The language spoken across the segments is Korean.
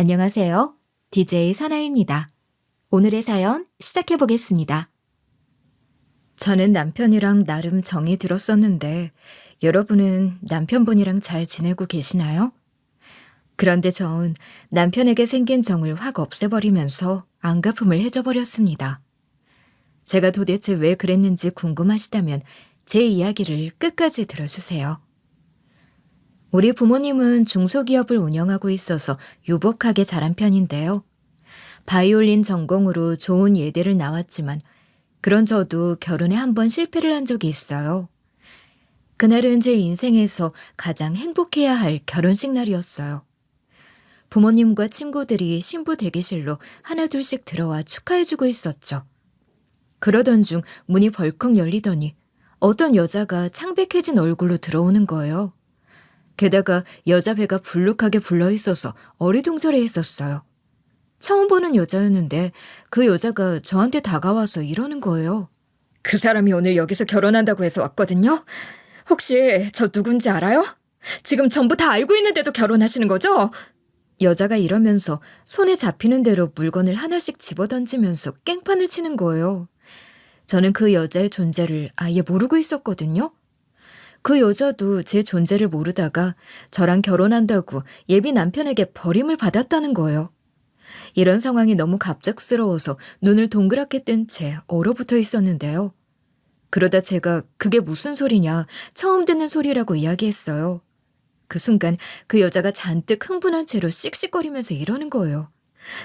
안녕하세요. DJ 사나입니다. 오늘의 사연 시작해 보겠습니다. 저는 남편이랑 나름 정이 들었었는데 여러분은 남편분이랑 잘 지내고 계시나요? 그런데 전 남편에게 생긴 정을 확 없애버리면서 안갚음을 해줘버렸습니다. 제가 도대체 왜 그랬는지 궁금하시다면 제 이야기를 끝까지 들어주세요. 우리 부모님은 중소기업을 운영하고 있어서 유복하게 자란 편인데요. 바이올린 전공으로 좋은 예대를 나왔지만 그런 저도 결혼에 한 번 실패를 한 적이 있어요. 그날은 제 인생에서 가장 행복해야 할 결혼식 날이었어요. 부모님과 친구들이 신부 대기실로 하나둘씩 들어와 축하해주고 있었죠. 그러던 중 문이 벌컥 열리더니 어떤 여자가 창백해진 얼굴로 들어오는 거예요. 게다가 여자 배가 불룩하게 불러있어서 어리둥절해 했었어요. 처음 보는 여자였는데 그 여자가 저한테 다가와서 이러는 거예요. 그 사람이 오늘 여기서 결혼한다고 해서 왔거든요. 혹시 저 누군지 알아요? 지금 전부 다 알고 있는데도 결혼하시는 거죠? 여자가 이러면서 손에 잡히는 대로 물건을 하나씩 집어던지면서 깽판을 치는 거예요. 저는 그 여자의 존재를 아예 모르고 있었거든요. 그 여자도 제 존재를 모르다가 저랑 결혼한다고 예비 남편에게 버림을 받았다는 거예요. 이런 상황이 너무 갑작스러워서 눈을 동그랗게 뜬 채 얼어붙어 있었는데요. 그러다 제가 그게 무슨 소리냐, 처음 듣는 소리라고 이야기했어요. 그 순간 그 여자가 잔뜩 흥분한 채로 씩씩거리면서 이러는 거예요.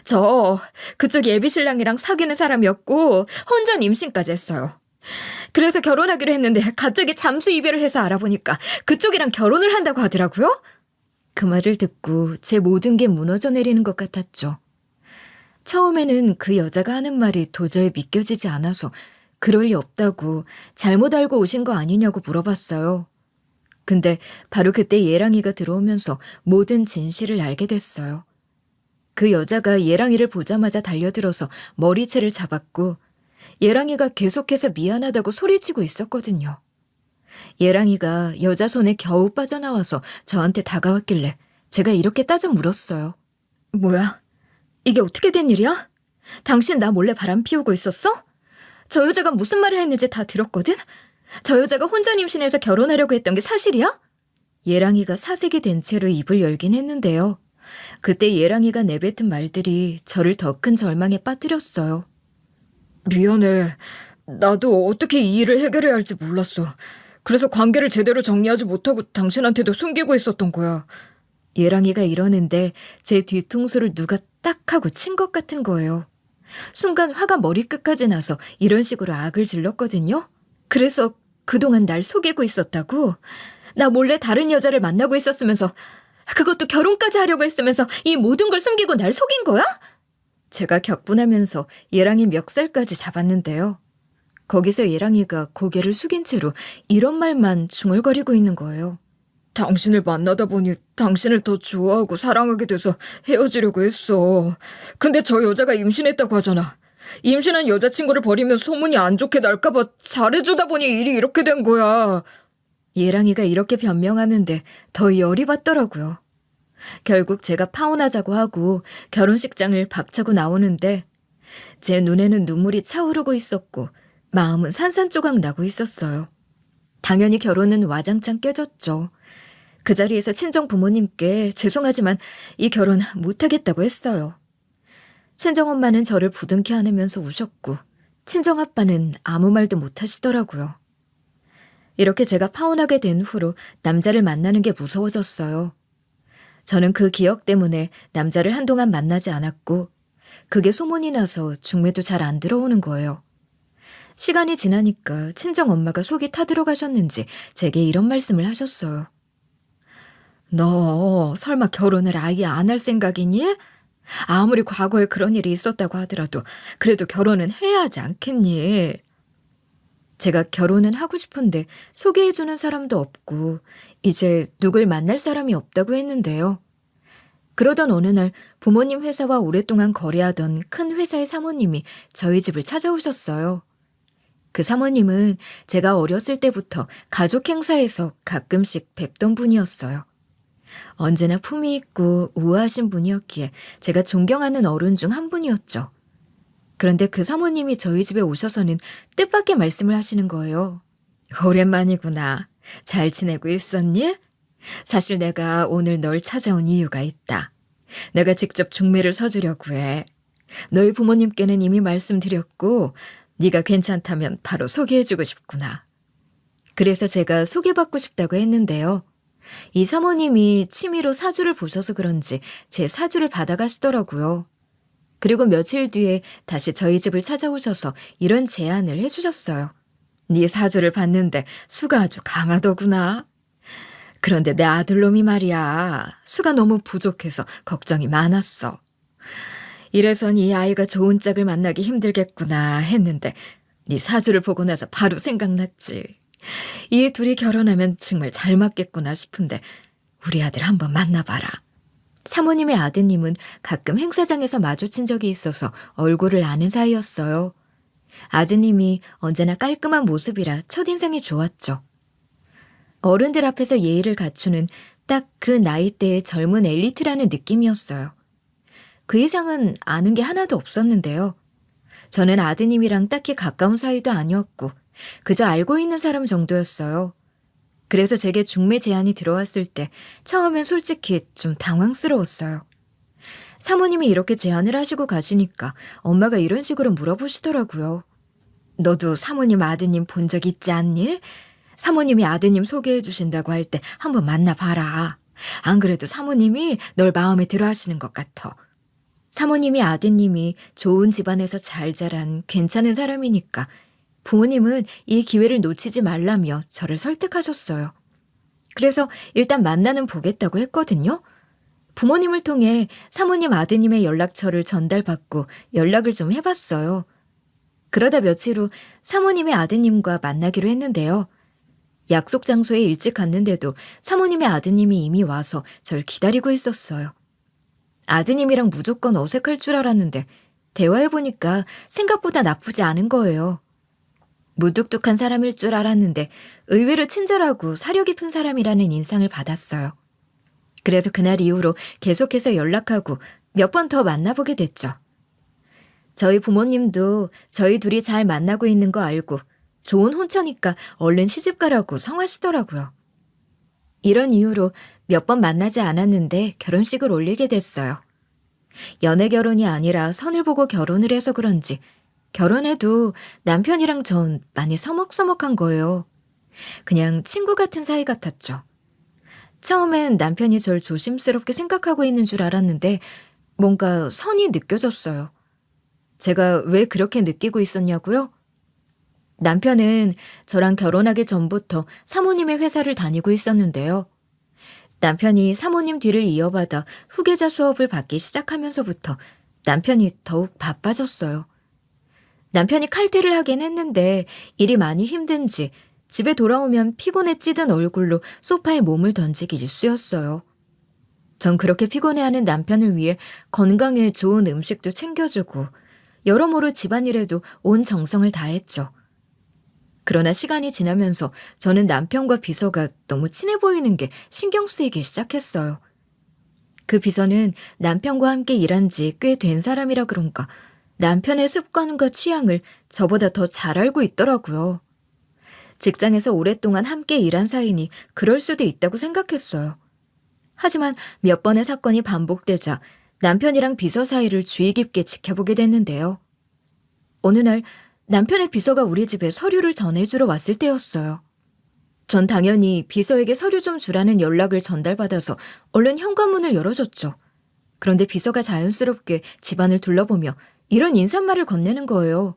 저 그쪽 예비신랑이랑 사귀는 사람이었고 혼전 임신까지 했어요. 그래서 결혼하기로 했는데 갑자기 잠수 이별을 해서 알아보니까 그쪽이랑 결혼을 한다고 하더라고요. 그 말을 듣고 제 모든 게 무너져 내리는 것 같았죠. 처음에는 그 여자가 하는 말이 도저히 믿겨지지 않아서 그럴 리 없다고 잘못 알고 오신 거 아니냐고 물어봤어요. 근데 바로 그때 예랑이가 들어오면서 모든 진실을 알게 됐어요. 그 여자가 예랑이를 보자마자 달려들어서 머리채를 잡았고 예랑이가 계속해서 미안하다고 소리치고 있었거든요. 예랑이가 여자 손에 겨우 빠져나와서 저한테 다가왔길래 제가 이렇게 따져 물었어요. 뭐야? 이게 어떻게 된 일이야? 당신 나 몰래 바람 피우고 있었어? 저 여자가 무슨 말을 했는지 다 들었거든? 저 여자가 혼전 임신해서 결혼하려고 했던 게 사실이야? 예랑이가 사색이 된 채로 입을 열긴 했는데요. 그때 예랑이가 내뱉은 말들이 저를 더 큰 절망에 빠뜨렸어요. 미안해. 나도 어떻게 이 일을 해결해야 할지 몰랐어. 그래서 관계를 제대로 정리하지 못하고 당신한테도 숨기고 있었던 거야. 예랑이가 이러는데 제 뒤통수를 누가 딱 하고 친 것 같은 거예요. 순간 화가 머리끝까지 나서 이런 식으로 악을 질렀거든요. 그래서 그동안 날 속이고 있었다고? 나 몰래 다른 여자를 만나고 있었으면서 그것도 결혼까지 하려고 했으면서 이 모든 걸 숨기고 날 속인 거야? 제가 격분하면서 예랑이 멱살까지 잡았는데요. 거기서 예랑이가 고개를 숙인 채로 이런 말만 중얼거리고 있는 거예요. 당신을 만나다 보니 당신을 더 좋아하고 사랑하게 돼서 헤어지려고 했어. 근데 저 여자가 임신했다고 하잖아. 임신한 여자친구를 버리면 소문이 안 좋게 날까봐 잘해주다 보니 일이 이렇게 된 거야. 예랑이가 이렇게 변명하는데 더 열이 받더라고요. 결국 제가 파혼하자고 하고 결혼식장을 박차고 나오는데 제 눈에는 눈물이 차오르고 있었고 마음은 산산조각 나고 있었어요. 당연히 결혼은 와장창 깨졌죠. 그 자리에서 친정 부모님께 죄송하지만 이 결혼 못하겠다고 했어요. 친정엄마는 저를 부둥켜 안으면서 우셨고 친정아빠는 아무 말도 못하시더라고요. 이렇게 제가 파혼하게 된 후로 남자를 만나는 게 무서워졌어요. 저는 그 기억 때문에 남자를 한동안 만나지 않았고 그게 소문이 나서 중매도 잘 안 들어오는 거예요. 시간이 지나니까 친정엄마가 속이 타들어가셨는지 제게 이런 말씀을 하셨어요. 너 설마 결혼을 아예 안 할 생각이니? 아무리 과거에 그런 일이 있었다고 하더라도 그래도 결혼은 해야 하지 않겠니? 제가 결혼은 하고 싶은데 소개해주는 사람도 없고 이제 누굴 만날 사람이 없다고 했는데요. 그러던 어느 날 부모님 회사와 오랫동안 거래하던 큰 회사의 사모님이 저희 집을 찾아오셨어요. 그 사모님은 제가 어렸을 때부터 가족 행사에서 가끔씩 뵙던 분이었어요. 언제나 품위 있고 우아하신 분이었기에 제가 존경하는 어른 중 한 분이었죠. 그런데 그 사모님이 저희 집에 오셔서는 뜻밖의 말씀을 하시는 거예요. 오랜만이구나. 잘 지내고 있었니? 사실 내가 오늘 널 찾아온 이유가 있다. 내가 직접 중매를 서주려고 해. 너희 부모님께는 이미 말씀드렸고 네가 괜찮다면 바로 소개해주고 싶구나. 그래서 제가 소개받고 싶다고 했는데요. 이 사모님이 취미로 사주를 보셔서 그런지 제 사주를 받아가시더라고요. 그리고 며칠 뒤에 다시 저희 집을 찾아오셔서 이런 제안을 해주셨어요. 네 사주를 봤는데 수가 아주 강하더구나. 그런데 내 아들놈이 말이야. 수가 너무 부족해서 걱정이 많았어. 이래선 이 아이가 좋은 짝을 만나기 힘들겠구나 했는데 네 사주를 보고 나서 바로 생각났지. 이 둘이 결혼하면 정말 잘 맞겠구나 싶은데 우리 아들 한번 만나봐라. 사모님의 아드님은 가끔 행사장에서 마주친 적이 있어서 얼굴을 아는 사이였어요. 아드님이 언제나 깔끔한 모습이라 첫인상이 좋았죠. 어른들 앞에서 예의를 갖추는 딱 그 나이대의 젊은 엘리트라는 느낌이었어요. 그 이상은 아는 게 하나도 없었는데요. 저는 아드님이랑 딱히 가까운 사이도 아니었고 그저 알고 있는 사람 정도였어요. 그래서 제게 중매 제안이 들어왔을 때 처음엔 솔직히 좀 당황스러웠어요. 사모님이 이렇게 제안을 하시고 가시니까 엄마가 이런 식으로 물어보시더라고요. 너도 사모님 아드님 본 적 있지 않니? 사모님이 아드님 소개해 주신다고 할 때 한번 만나봐라. 안 그래도 사모님이 널 마음에 들어 하시는 것 같아. 사모님이 아드님이 좋은 집안에서 잘 자란 괜찮은 사람이니까 부모님은 이 기회를 놓치지 말라며 저를 설득하셨어요. 그래서 일단 만나는 보겠다고 했거든요. 부모님을 통해 사모님 아드님의 연락처를 전달받고 연락을 좀 해봤어요. 그러다 며칠 후 사모님의 아드님과 만나기로 했는데요. 약속 장소에 일찍 갔는데도 사모님의 아드님이 이미 와서 절 기다리고 있었어요. 아드님이랑 무조건 어색할 줄 알았는데 대화해보니까 생각보다 나쁘지 않은 거예요. 무뚝뚝한 사람일 줄 알았는데 의외로 친절하고 사려 깊은 사람이라는 인상을 받았어요. 그래서 그날 이후로 계속해서 연락하고 몇 번 더 만나보게 됐죠. 저희 부모님도 저희 둘이 잘 만나고 있는 거 알고 좋은 혼처니까 얼른 시집가라고 성하시더라고요. 이런 이유로 몇 번 만나지 않았는데 결혼식을 올리게 됐어요. 연애 결혼이 아니라 선을 보고 결혼을 해서 그런지 결혼해도 남편이랑 전 많이 서먹서먹한 거예요. 그냥 친구 같은 사이 같았죠. 처음엔 남편이 절 조심스럽게 생각하고 있는 줄 알았는데 뭔가 선이 느껴졌어요. 제가 왜 그렇게 느끼고 있었냐고요? 남편은 저랑 결혼하기 전부터 사모님의 회사를 다니고 있었는데요. 남편이 사모님 뒤를 이어받아 후계자 수업을 받기 시작하면서부터 남편이 더욱 바빠졌어요. 남편이 칼퇴를 하긴 했는데 일이 많이 힘든지 집에 돌아오면 피곤에 찌든 얼굴로 소파에 몸을 던지기 일쑤였어요. 전 그렇게 피곤해하는 남편을 위해 건강에 좋은 음식도 챙겨주고 여러모로 집안일에도 온 정성을 다했죠. 그러나 시간이 지나면서 저는 남편과 비서가 너무 친해 보이는 게 신경 쓰이기 시작했어요. 그 비서는 남편과 함께 일한 지 꽤 된 사람이라 그런가 남편의 습관과 취향을 저보다 더 잘 알고 있더라고요. 직장에서 오랫동안 함께 일한 사이니 그럴 수도 있다고 생각했어요. 하지만 몇 번의 사건이 반복되자 남편이랑 비서 사이를 주의 깊게 지켜보게 됐는데요. 어느 날 남편의 비서가 우리 집에 서류를 전해주러 왔을 때였어요. 전 당연히 비서에게 서류 좀 주라는 연락을 전달받아서 얼른 현관문을 열어줬죠. 그런데 비서가 자연스럽게 집안을 둘러보며 이런 인사말을 건네는 거예요.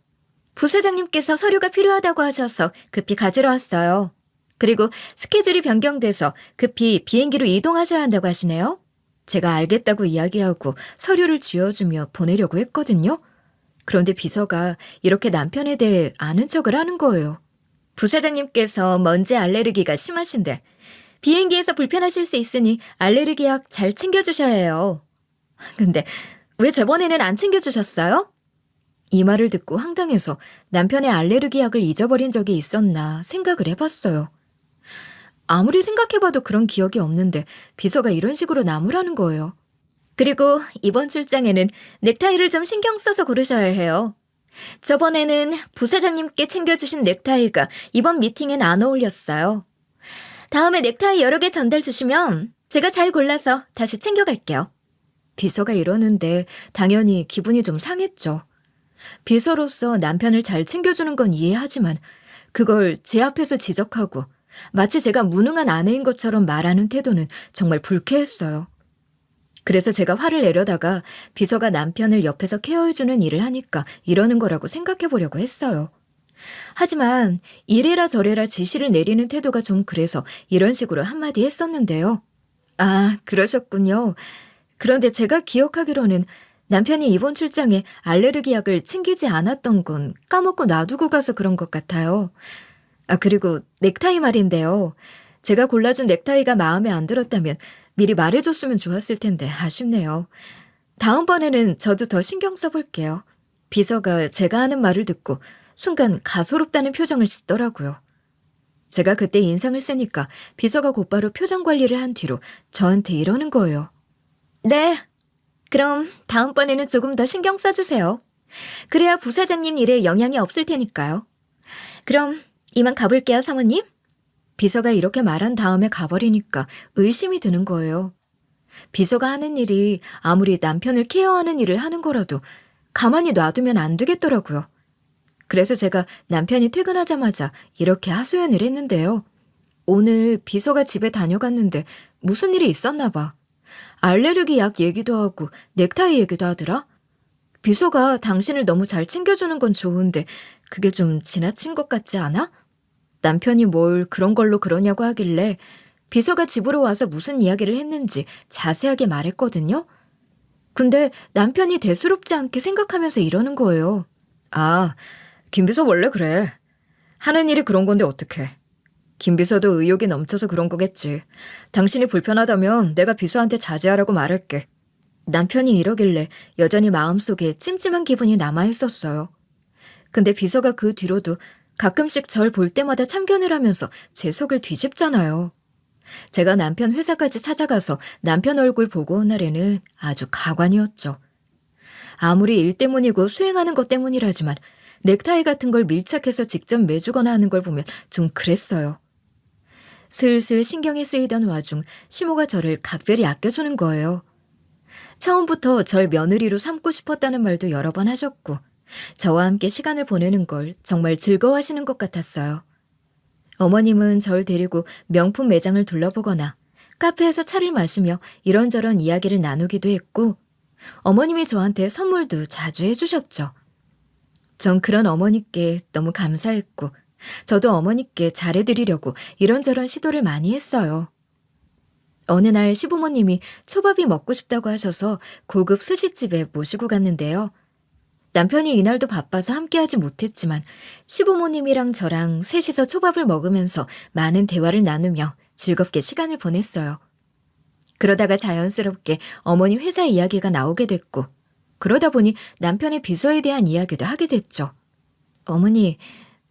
부사장님께서 서류가 필요하다고 하셔서 급히 가지러 왔어요. 그리고 스케줄이 변경돼서 급히 비행기로 이동하셔야 한다고 하시네요. 제가 알겠다고 이야기하고 서류를 쥐어주며 보내려고 했거든요. 그런데 비서가 이렇게 남편에 대해 아는 척을 하는 거예요. 부사장님께서 먼지 알레르기가 심하신데 비행기에서 불편하실 수 있으니 알레르기 약 잘 챙겨주셔야 해요. 근데 왜 저번에는 안 챙겨주셨어요? 이 말을 듣고 황당해서 남편의 알레르기 약을 잊어버린 적이 있었나 생각을 해봤어요. 아무리 생각해봐도 그런 기억이 없는데 비서가 이런 식으로 나무라는 거예요. 그리고 이번 출장에는 넥타이를 좀 신경 써서 고르셔야 해요. 저번에는 부사장님께 챙겨주신 넥타이가 이번 미팅엔 안 어울렸어요. 다음에 넥타이 여러 개 전달 주시면 제가 잘 골라서 다시 챙겨갈게요. 비서가 이러는데 당연히 기분이 좀 상했죠. 비서로서 남편을 잘 챙겨주는 건 이해하지만 그걸 제 앞에서 지적하고 마치 제가 무능한 아내인 것처럼 말하는 태도는 정말 불쾌했어요. 그래서 제가 화를 내려다가 비서가 남편을 옆에서 케어해주는 일을 하니까 이러는 거라고 생각해 보려고 했어요. 하지만 이래라 저래라 지시를 내리는 태도가 좀 그래서 이런 식으로 한마디 했었는데요. 아, 그러셨군요. 그런데 제가 기억하기로는 남편이 이번 출장에 알레르기 약을 챙기지 않았던 건 까먹고 놔두고 가서 그런 것 같아요. 아, 그리고 넥타이 말인데요. 제가 골라준 넥타이가 마음에 안 들었다면 미리 말해줬으면 좋았을 텐데 아쉽네요. 다음번에는 저도 더 신경 써볼게요. 비서가 제가 하는 말을 듣고 순간 가소롭다는 표정을 짓더라고요. 제가 그때 인상을 쓰니까 비서가 곧바로 표정 관리를 한 뒤로 저한테 이러는 거예요. 네, 그럼 다음번에는 조금 더 신경 써주세요. 그래야 부사장님 일에 영향이 없을 테니까요. 그럼 이만 가볼게요, 사모님. 비서가 이렇게 말한 다음에 가버리니까 의심이 드는 거예요. 비서가 하는 일이 아무리 남편을 케어하는 일을 하는 거라도 가만히 놔두면 안 되겠더라고요. 그래서 제가 남편이 퇴근하자마자 이렇게 하소연을 했는데요. 오늘 비서가 집에 다녀갔는데 무슨 일이 있었나 봐. 알레르기 약 얘기도 하고 넥타이 얘기도 하더라. 비서가 당신을 너무 잘 챙겨주는 건 좋은데 그게 좀 지나친 것 같지 않아? 남편이 뭘 그런 걸로 그러냐고 하길래 비서가 집으로 와서 무슨 이야기를 했는지 자세하게 말했거든요. 근데 남편이 대수롭지 않게 생각하면서 이러는 거예요. 아, 김 비서 원래 그래. 하는 일이 그런 건데 어떡해. 김 비서도 의욕이 넘쳐서 그런 거겠지. 당신이 불편하다면 내가 비서한테 자제하라고 말할게. 남편이 이러길래 여전히 마음속에 찜찜한 기분이 남아있었어요. 근데 비서가 그 뒤로도 가끔씩 절 볼 때마다 참견을 하면서 제 속을 뒤집잖아요. 제가 남편 회사까지 찾아가서 남편 얼굴 보고 온 날에는 아주 가관이었죠. 아무리 일 때문이고 수행하는 것 때문이라지만 넥타이 같은 걸 밀착해서 직접 매주거나 하는 걸 보면 좀 그랬어요. 슬슬 신경이 쓰이던 와중 시모가 저를 각별히 아껴주는 거예요. 처음부터 절 며느리로 삼고 싶었다는 말도 여러 번 하셨고 저와 함께 시간을 보내는 걸 정말 즐거워하시는 것 같았어요. 어머님은 절 데리고 명품 매장을 둘러보거나 카페에서 차를 마시며 이런저런 이야기를 나누기도 했고 어머님이 저한테 선물도 자주 해주셨죠. 전 그런 어머니께 너무 감사했고 저도 어머니께 잘해드리려고 이런저런 시도를 많이 했어요. 어느 날 시부모님이 초밥이 먹고 싶다고 하셔서 고급 스시집에 모시고 갔는데요. 남편이 이날도 바빠서 함께하지 못했지만 시부모님이랑 저랑 셋이서 초밥을 먹으면서 많은 대화를 나누며 즐겁게 시간을 보냈어요. 그러다가 자연스럽게 어머니 회사 이야기가 나오게 됐고 그러다 보니 남편의 비서에 대한 이야기도 하게 됐죠. 어머니,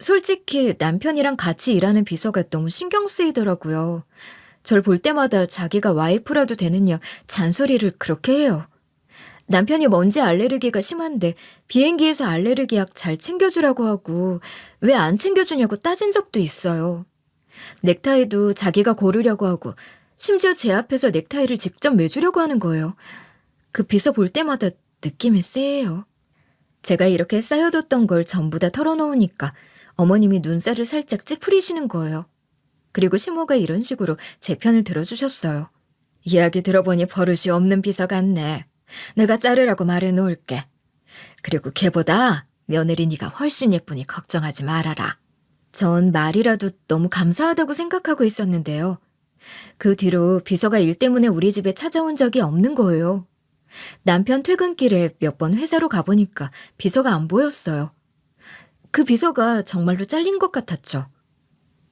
솔직히 남편이랑 같이 일하는 비서가 너무 신경 쓰이더라고요. 절 볼 때마다 자기가 와이프라도 되느냐 잔소리를 그렇게 해요. 남편이 먼지 알레르기가 심한데 비행기에서 알레르기 약 잘 챙겨주라고 하고 왜 안 챙겨주냐고 따진 적도 있어요. 넥타이도 자기가 고르려고 하고 심지어 제 앞에서 넥타이를 직접 매주려고 하는 거예요. 그 비서 볼 때마다 느낌이 쎄해요. 제가 이렇게 쌓여뒀던 걸 전부 다 털어놓으니까 어머님이 눈살을 살짝 찌푸리시는 거예요. 그리고 시모가 이런 식으로 제 편을 들어주셨어요. 이야기 들어보니 버릇이 없는 비서 같네. 내가 자르라고 말해놓을게. 그리고 걔보다 며느리 네가 훨씬 예쁘니 걱정하지 말아라. 전 말이라도 너무 감사하다고 생각하고 있었는데요. 그 뒤로 비서가 일 때문에 우리 집에 찾아온 적이 없는 거예요. 남편 퇴근길에 몇 번 회사로 가보니까 비서가 안 보였어요. 그 비서가 정말로 잘린 것 같았죠.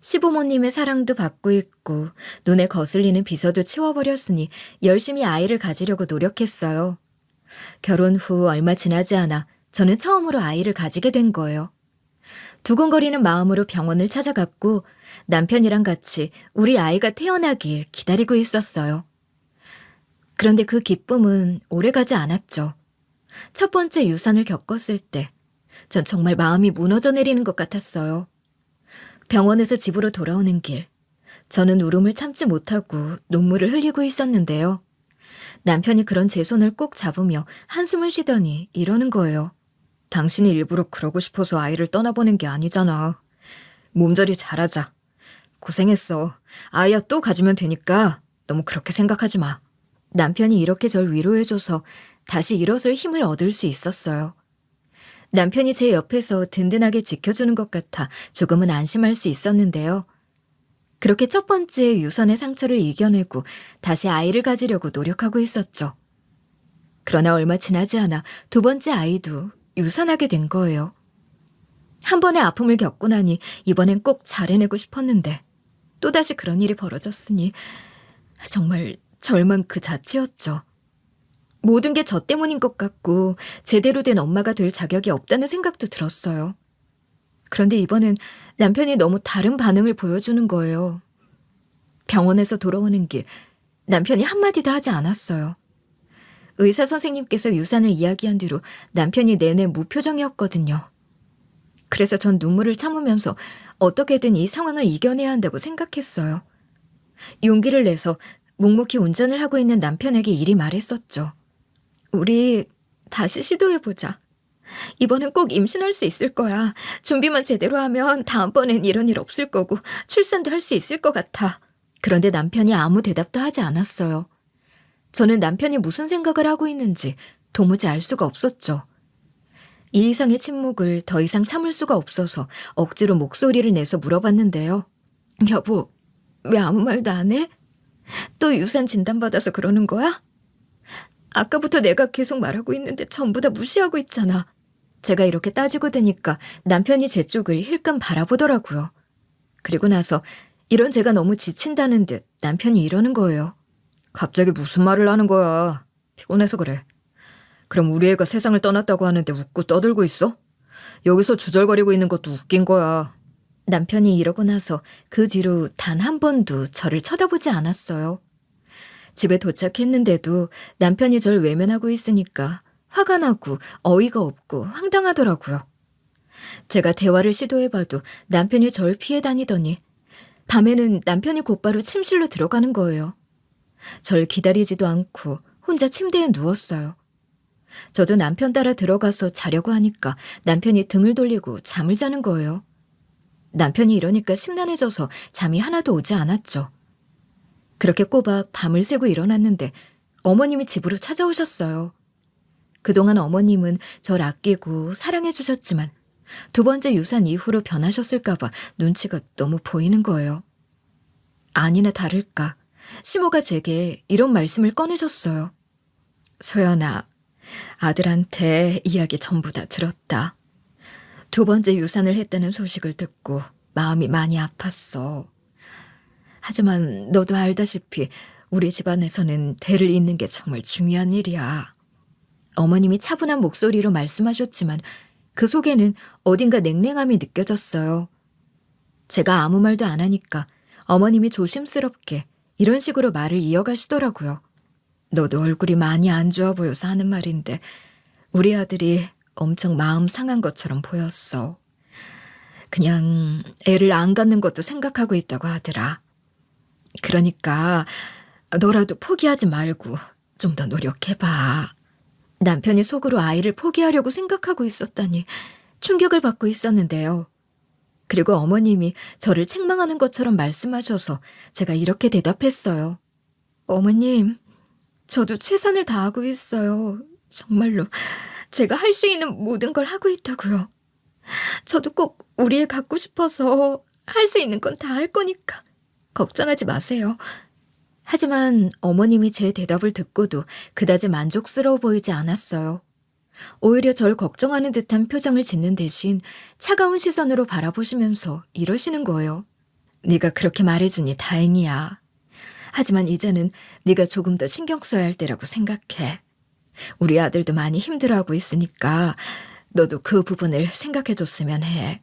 시부모님의 사랑도 받고 있고 눈에 거슬리는 비서도 치워버렸으니 열심히 아이를 가지려고 노력했어요. 결혼 후 얼마 지나지 않아 저는 처음으로 아이를 가지게 된 거예요. 두근거리는 마음으로 병원을 찾아갔고 남편이랑 같이 우리 아이가 태어나길 기다리고 있었어요. 그런데 그 기쁨은 오래가지 않았죠. 첫 번째 유산을 겪었을 때 전 정말 마음이 무너져 내리는 것 같았어요. 병원에서 집으로 돌아오는 길, 저는 울음을 참지 못하고 눈물을 흘리고 있었는데요. 남편이 그런 제 손을 꼭 잡으며 한숨을 쉬더니 이러는 거예요. 당신이 일부러 그러고 싶어서 아이를 떠나보낸 게 아니잖아. 몸조리 잘하자. 고생했어. 아이야 또 가지면 되니까 너무 그렇게 생각하지 마. 남편이 이렇게 절 위로해줘서 다시 일어설 힘을 얻을 수 있었어요. 남편이 제 옆에서 든든하게 지켜주는 것 같아 조금은 안심할 수 있었는데요. 그렇게 첫 번째 유산의 상처를 이겨내고 다시 아이를 가지려고 노력하고 있었죠. 그러나 얼마 지나지 않아 두 번째 아이도 유산하게 된 거예요. 한 번의 아픔을 겪고 나니 이번엔 꼭 잘해내고 싶었는데 또다시 그런 일이 벌어졌으니 정말 절망 그 자체였죠. 모든 게 저 때문인 것 같고 제대로 된 엄마가 될 자격이 없다는 생각도 들었어요. 그런데 이번엔 남편이 너무 다른 반응을 보여주는 거예요. 병원에서 돌아오는 길, 남편이 한마디도 하지 않았어요. 의사 선생님께서 유산을 이야기한 뒤로 남편이 내내 무표정이었거든요. 그래서 전 눈물을 참으면서 어떻게든 이 상황을 이겨내야 한다고 생각했어요. 용기를 내서 묵묵히 운전을 하고 있는 남편에게 이리 말했었죠. 우리 다시 시도해보자. 이번엔 꼭 임신할 수 있을 거야. 준비만 제대로 하면 다음번엔 이런 일 없을 거고 출산도 할 수 있을 것 같아. 그런데 남편이 아무 대답도 하지 않았어요. 저는 남편이 무슨 생각을 하고 있는지 도무지 알 수가 없었죠. 이 이상의 침묵을 더 이상 참을 수가 없어서 억지로 목소리를 내서 물어봤는데요. 여보, 왜 아무 말도 안 해? 또 유산 진단받아서 그러는 거야? 아까부터 내가 계속 말하고 있는데 전부 다 무시하고 있잖아. 제가 이렇게 따지고 드니까 남편이 제 쪽을 힐끔 바라보더라고요. 그리고 나서 이런 제가 너무 지친다는 듯 남편이 이러는 거예요. 갑자기 무슨 말을 하는 거야. 피곤해서 그래. 그럼 우리 애가 세상을 떠났다고 하는데 웃고 떠들고 있어? 여기서 주절거리고 있는 것도 웃긴 거야. 남편이 이러고 나서 그 뒤로 단 한 번도 저를 쳐다보지 않았어요. 집에 도착했는데도 남편이 절 외면하고 있으니까 화가 나고 어이가 없고 황당하더라고요. 제가 대화를 시도해봐도 남편이 절 피해 다니더니 밤에는 남편이 곧바로 침실로 들어가는 거예요. 절 기다리지도 않고 혼자 침대에 누웠어요. 저도 남편 따라 들어가서 자려고 하니까 남편이 등을 돌리고 잠을 자는 거예요. 남편이 이러니까 심란해져서 잠이 하나도 오지 않았죠. 그렇게 꼬박 밤을 새고 일어났는데 어머님이 집으로 찾아오셨어요. 그동안 어머님은 절 아끼고 사랑해 주셨지만 두 번째 유산 이후로 변하셨을까봐 눈치가 너무 보이는 거예요. 아니나 다를까 시모가 제게 이런 말씀을 꺼내셨어요. 소연아, 아들한테 이야기 전부 다 들었다. 두 번째 유산을 했다는 소식을 듣고 마음이 많이 아팠어. 하지만 너도 알다시피 우리 집안에서는 대를 잇는 게 정말 중요한 일이야. 어머님이 차분한 목소리로 말씀하셨지만 그 속에는 어딘가 냉랭함이 느껴졌어요. 제가 아무 말도 안 하니까 어머님이 조심스럽게 이런 식으로 말을 이어가시더라고요. 너도 얼굴이 많이 안 좋아 보여서 하는 말인데 우리 아들이 엄청 마음 상한 것처럼 보였어. 그냥 애를 안 갖는 것도 생각하고 있다고 하더라. 그러니까 너라도 포기하지 말고 좀 더 노력해봐. 남편이 속으로 아이를 포기하려고 생각하고 있었다니 충격을 받고 있었는데요. 그리고 어머님이 저를 책망하는 것처럼 말씀하셔서 제가 이렇게 대답했어요. 어머님, 저도 최선을 다하고 있어요. 정말로 제가 할 수 있는 모든 걸 하고 있다고요. 저도 꼭 우리 애 갖고 싶어서 할 수 있는 건 다 할 거니까 걱정하지 마세요. 하지만 어머님이 제 대답을 듣고도 그다지 만족스러워 보이지 않았어요. 오히려 절 걱정하는 듯한 표정을 짓는 대신 차가운 시선으로 바라보시면서 이러시는 거예요. 네가 그렇게 말해주니 다행이야. 하지만 이제는 네가 조금 더 신경 써야 할 때라고 생각해. 우리 아들도 많이 힘들어하고 있으니까 너도 그 부분을 생각해줬으면 해.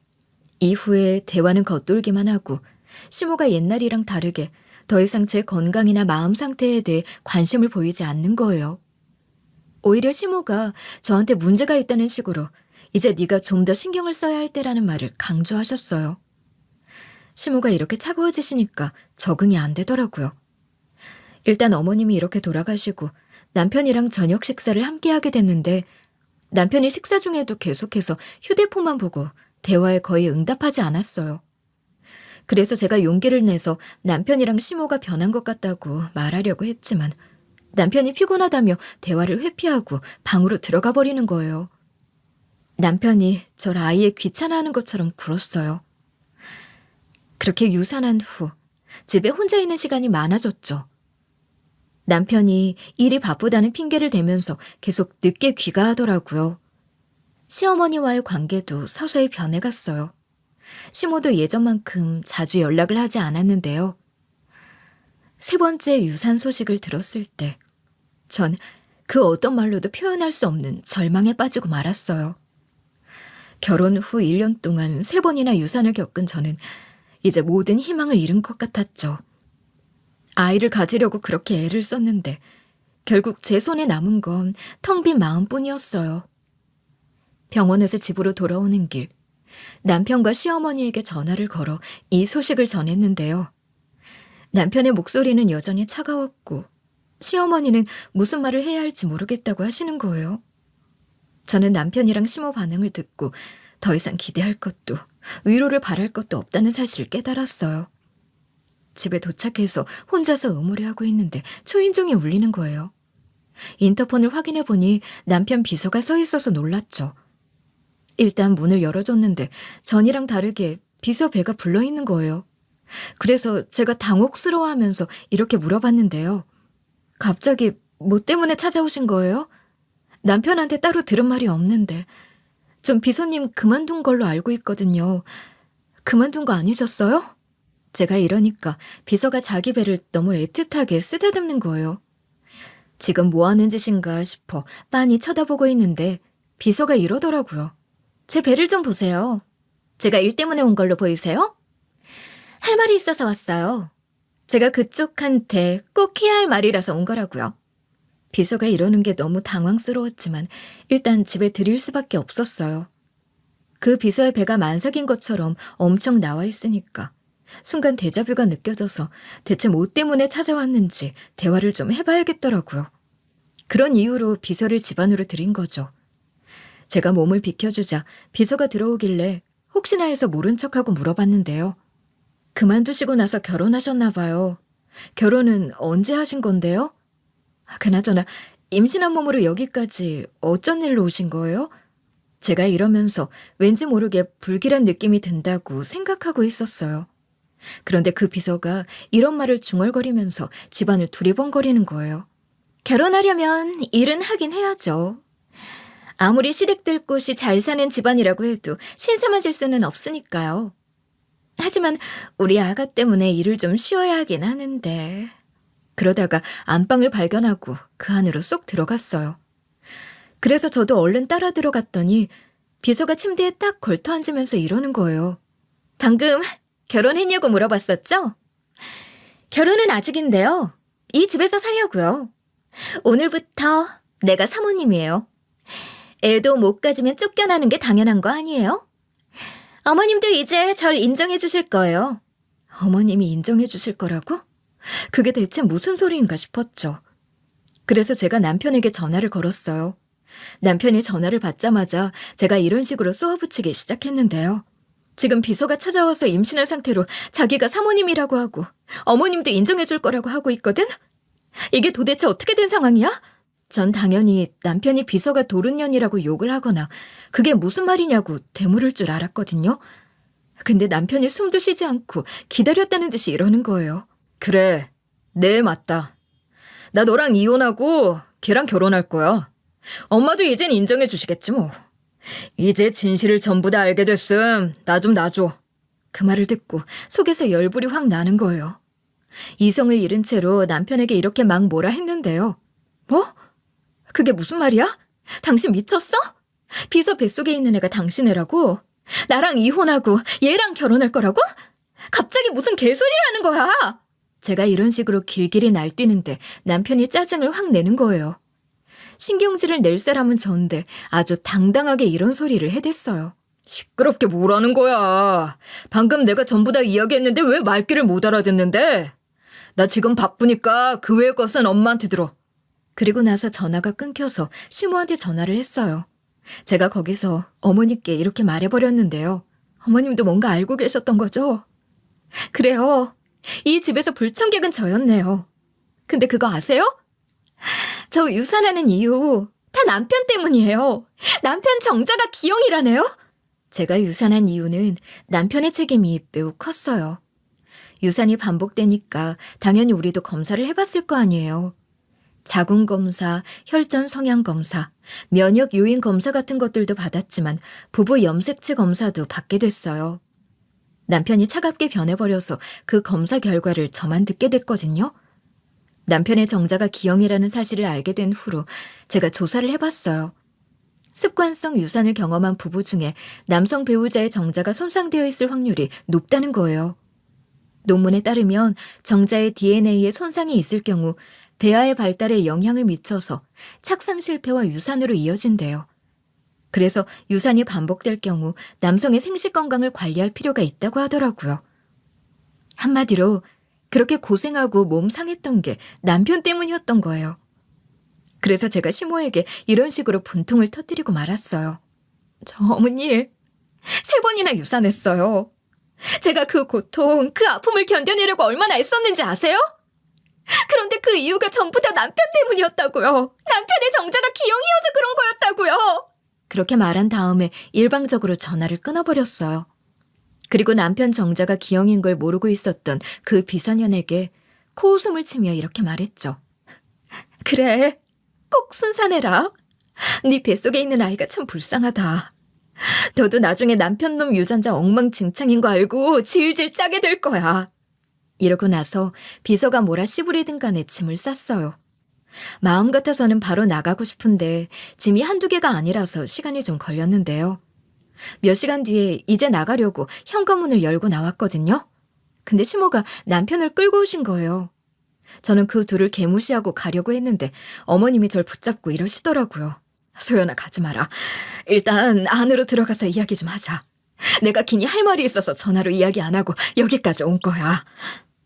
이후에 대화는 겉돌기만 하고 시모가 옛날이랑 다르게 더 이상 제 건강이나 마음 상태에 대해 관심을 보이지 않는 거예요. 오히려 시모가 저한테 문제가 있다는 식으로 이제 네가 좀 더 신경을 써야 할 때라는 말을 강조하셨어요. 시모가 이렇게 차가워지시니까 적응이 안 되더라고요. 일단 어머님이 이렇게 돌아가시고 남편이랑 저녁 식사를 함께 하게 됐는데 남편이 식사 중에도 계속해서 휴대폰만 보고 대화에 거의 응답하지 않았어요. 그래서 제가 용기를 내서 남편이랑 시모가 변한 것 같다고 말하려고 했지만 남편이 피곤하다며 대화를 회피하고 방으로 들어가 버리는 거예요. 남편이 절 아이의 귀찮아하는 것처럼 굴었어요. 그렇게 유산한 후 집에 혼자 있는 시간이 많아졌죠. 남편이 일이 바쁘다는 핑계를 대면서 계속 늦게 귀가하더라고요. 시어머니와의 관계도 서서히 변해갔어요. 시모도 예전만큼 자주 연락을 하지 않았는데요. 세 번째 유산 소식을 들었을 때 전 그 어떤 말로도 표현할 수 없는 절망에 빠지고 말았어요. 결혼 후 1년 동안 3번이나 유산을 겪은 저는 이제 모든 희망을 잃은 것 같았죠. 아이를 가지려고 그렇게 애를 썼는데 결국 제 손에 남은 건 텅 빈 마음뿐이었어요. 병원에서 집으로 돌아오는 길, 남편과 시어머니에게 전화를 걸어 이 소식을 전했는데요. 남편의 목소리는 여전히 차가웠고 시어머니는 무슨 말을 해야 할지 모르겠다고 하시는 거예요. 저는 남편이랑 시모 반응을 듣고 더 이상 기대할 것도 위로를 바랄 것도 없다는 사실을 깨달았어요. 집에 도착해서 혼자서 의무를 있는데 초인종이 울리는 거예요. 인터폰을 확인해 보니 남편 비서가 서 있어서 놀랐죠. 일단 문을 열어줬는데 전이랑 다르게 비서 배가 불러있는 거예요. 그래서 제가 당혹스러워하면서 이렇게 물어봤는데요. 갑자기 뭐 때문에 찾아오신 거예요? 남편한테 따로 들은 말이 없는데. 전 비서님 그만둔 걸로 알고 있거든요. 그만둔 거 아니셨어요? 제가 이러니까 비서가 자기 배를 너무 애틋하게 쓰다듬는 거예요. 지금 뭐 하는 짓인가 싶어 빤히 쳐다보고 있는데 비서가 이러더라고요. 제 배를 좀 보세요. 제가 일 때문에 온 걸로 보이세요? 할 말이 있어서 왔어요. 제가 그쪽한테 꼭 해야 할 말이라서 온 거라고요. 비서가 이러는 게 너무 당황스러웠지만 일단 집에 들일 수밖에 없었어요. 그 비서의 배가 만삭인 것처럼 엄청 나와 있으니까 순간 데자뷰가 느껴져서 대체 뭐 때문에 찾아왔는지 대화를 좀 해봐야겠더라고요. 그런 이유로 비서를 집 안으로 들인 거죠. 제가 몸을 비켜주자 비서가 들어오길래 혹시나 해서 모른 척하고 물어봤는데요. 그만두시고 나서 결혼하셨나 봐요. 결혼은 언제 하신 건데요? 그나저나 임신한 몸으로 여기까지 어쩐 일로 오신 거예요? 제가 이러면서 왠지 모르게 불길한 느낌이 든다고 생각하고 있었어요. 그런데 그 비서가 이런 말을 중얼거리면서 집안을 두리번거리는 거예요. 결혼하려면 일은 하긴 해야죠. 아무리 시댁들 곳이 잘 사는 집안이라고 해도 신세만 질 수는 없으니까요. 하지만 우리 아가 때문에 일을 좀 쉬어야 하긴 하는데. 그러다가 안방을 발견하고 그 안으로 쏙 들어갔어요. 그래서 저도 얼른 따라 들어갔더니 비서가 침대에 딱 걸터 앉으면서 이러는 거예요. 방금 결혼했냐고 물어봤었죠? 결혼은 아직인데요. 이 집에서 살려고요. 오늘부터 내가 사모님이에요. 애도 못 가지면 쫓겨나는 게 당연한 거 아니에요? 어머님도 이제 절 인정해 주실 거예요. 어머님이 인정해 주실 거라고? 그게 대체 무슨 소리인가 싶었죠. 그래서 제가 남편에게 전화를 걸었어요. 남편이 전화를 받자마자 제가 이런 식으로 쏘아붙이기 시작했는데요. 지금 비서가 찾아와서 임신한 상태로 자기가 사모님이라고 하고 어머님도 인정해 줄 거라고 하고 있거든? 이게 도대체 어떻게 된 상황이야? 전 당연히 남편이 비서가 도른년이라고 욕을 하거나 그게 무슨 말이냐고 되물을 줄 알았거든요. 근데 남편이 숨도 쉬지 않고 기다렸다는 듯이 이러는 거예요. 그래, 네 맞다. 나 너랑 이혼하고 걔랑 결혼할 거야. 엄마도 이젠 인정해 주시겠지 뭐. 이제 진실을 전부 다 알게 됐음. 나 좀 놔줘. 그 말을 듣고 속에서 열불이 확 나는 거예요. 이성을 잃은 채로 남편에게 이렇게 막 뭐라 했는데요. 뭐? 그게 무슨 말이야? 당신 미쳤어? 비서 뱃속에 있는 애가 당신 애라고? 나랑 이혼하고 얘랑 결혼할 거라고? 갑자기 무슨 개소리를 하는 거야? 제가 이런 식으로 길길이 날뛰는데 남편이 짜증을 확 내는 거예요. 신경질을 낼 사람은 전데 아주 당당하게 이런 소리를 해댔어요. 시끄럽게 뭐라는 거야. 방금 내가 전부 다 이야기했는데 왜 말귀를 못 알아듣는데? 나 지금 바쁘니까 그 외의 것은 엄마한테 들어. 그리고 나서 전화가 끊겨서 시모한테 전화를 했어요. 제가 거기서 어머니께 이렇게 말해버렸는데요. 어머님도 뭔가 알고 계셨던 거죠? 그래요. 이 집에서 불청객은 저였네요. 근데 그거 아세요? 저 유산하는 이유 다 남편 때문이에요. 남편 정자가 기형이라네요. 제가 유산한 이유는 남편의 책임이 매우 컸어요. 유산이 반복되니까 당연히 우리도 검사를 해봤을 거 아니에요. 자궁검사, 혈전 성향검사, 면역 요인 검사 같은 것들도 받았지만 부부 염색체 검사도 받게 됐어요. 남편이 차갑게 변해버려서 그 검사 결과를 저만 듣게 됐거든요. 남편의 정자가 기형이라는 사실을 알게 된 후로 제가 조사를 해봤어요. 습관성 유산을 경험한 부부 중에 남성 배우자의 정자가 손상되어 있을 확률이 높다는 거예요. 논문에 따르면 정자의 DNA에 손상이 있을 경우 배아의 발달에 영향을 미쳐서 착상 실패와 유산으로 이어진대요. 그래서 유산이 반복될 경우 남성의 생식 건강을 관리할 필요가 있다고 하더라고요. 한마디로 그렇게 고생하고 몸 상했던 게 남편 때문이었던 거예요. 그래서 제가 시모에게 이런 식으로 분통을 터뜨리고 말았어요. 저 어머니, 3번이나 유산했어요. 제가 그 고통, 그 아픔을 견뎌내려고 얼마나 애썼는지 아세요? 그런데 그 이유가 전부 다 남편 때문이었다고요. 남편의 정자가 기형이어서 그런 거였다고요. 그렇게 말한 다음에 일방적으로 전화를 끊어버렸어요. 그리고 남편 정자가 기형인 걸 모르고 있었던 그 비선현에게 코웃음을 치며 이렇게 말했죠. 그래, 꼭 순산해라. 네 뱃속에 있는 아이가 참 불쌍하다. 너도 나중에 남편 놈 유전자 엉망진창인 거 알고 질질 짜게 될 거야. 이러고 나서 비서가 뭐라 씨부리든 간에 짐을 쌌어요. 마음 같아서는 바로 나가고 싶은데 짐이 한두 개가 아니라서 시간이 좀 걸렸는데요. 몇 시간 뒤에 이제 나가려고 현관문을 열고 나왔거든요. 근데 시모가 남편을 끌고 오신 거예요. 저는 그 둘을 개무시하고 가려고 했는데 어머님이 절 붙잡고 이러시더라고요. 소연아, 가지 마라. 일단 안으로 들어가서 이야기 좀 하자. 내가 괜히 할 말이 있어서 전화로 이야기 안 하고 여기까지 온 거야.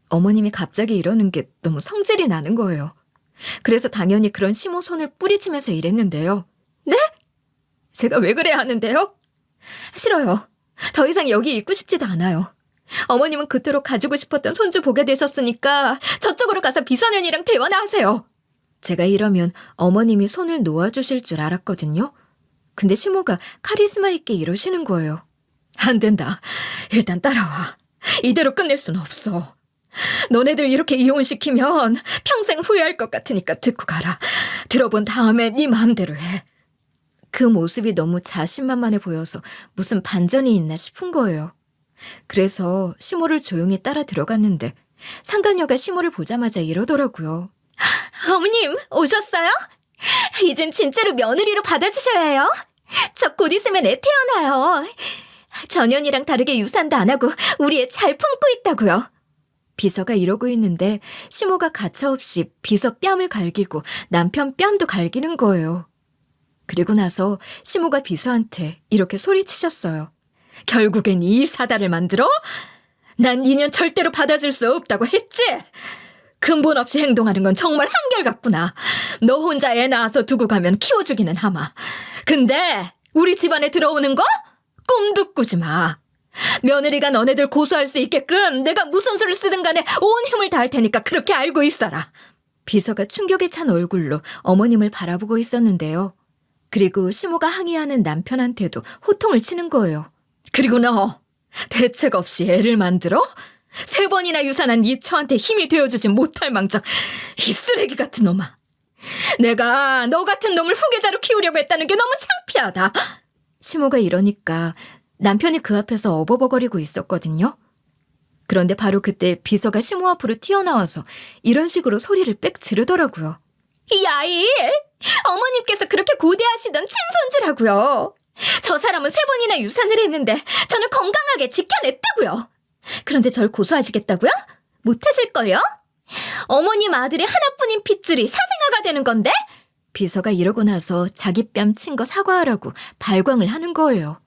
어머님이 갑자기 이러는 게 너무 성질이 나는 거예요. 그래서 당연히 그런 시모 손을 뿌리치면서 이랬는데요. 네? 제가 왜 그래야 하는데요? 싫어요. 더 이상 여기 있고 싶지도 않아요. 어머님은 그토록 가지고 싶었던 손주 보게 되셨으니까 저쪽으로 가서 비선현이랑 대화나 하세요. 제가 이러면 어머님이 손을 놓아주실 줄 알았거든요. 근데 시모가 카리스마 있게 이러시는 거예요. 안 된다. 일단 따라와. 이대로 끝낼 수는 없어. 너네들 이렇게 이혼시키면 평생 후회할 것 같으니까 듣고 가라. 들어본 다음에 네 마음대로 해. 그 모습이 너무 자신만만해 보여서 무슨 반전이 있나 싶은 거예요. 그래서 시모를 조용히 따라 들어갔는데 상간녀가 시모를 보자마자 이러더라고요. 어머님, 오셨어요? 이젠 진짜로 며느리로 받아주셔야 해요. 저 곧 있으면 애 태어나요. 전현이랑 다르게 유산도 안 하고 우리 애 잘 품고 있다고요. 비서가 이러고 있는데 시모가 가차없이 비서 뺨을 갈기고 남편 뺨도 갈기는 거예요. 그리고 나서 시모가 비서한테 이렇게 소리치셨어요. 결국엔 이 사다를 만들어? 난 니년 절대로 받아줄 수 없다고 했지? 근본 없이 행동하는 건 정말 한결같구나. 너 혼자 애 낳아서 두고 가면 키워주기는 하마. 근데 우리 집안에 들어오는 거? 꿈도 꾸지 마. 며느리가 너네들 고소할 수 있게끔 내가 무슨 수를 쓰든 간에 온 힘을 다할 테니까 그렇게 알고 있어라. 비서가 충격에 찬 얼굴로 어머님을 바라보고 있었는데요. 그리고 시모가 항의하는 남편한테도 호통을 치는 거예요. 그리고 너 대책 없이 애를 만들어? 3번이나 유산한 네 처한테 힘이 되어주지 못할 망정. 이 쓰레기 같은 놈아. 내가 너 같은 놈을 후계자로 키우려고 했다는 게 너무 창피하다. 시모가 이러니까 남편이 그 앞에서 어버버거리고 있었거든요. 그런데 바로 그때 비서가 시모 앞으로 튀어나와서 이런 식으로 소리를 빽 지르더라고요. 이 아이, 어머님께서 그렇게 고대하시던 친손주라고요. 저 사람은 3번이나 유산을 했는데 저는 건강하게 지켜냈다고요. 그런데 절 고소하시겠다고요? 못하실걸요? 어머님 아들의 하나뿐인 핏줄이 사생아가 되는 건데? 비서가 이러고 나서 자기 뺨 친 거 사과하라고 발광을 하는 거예요.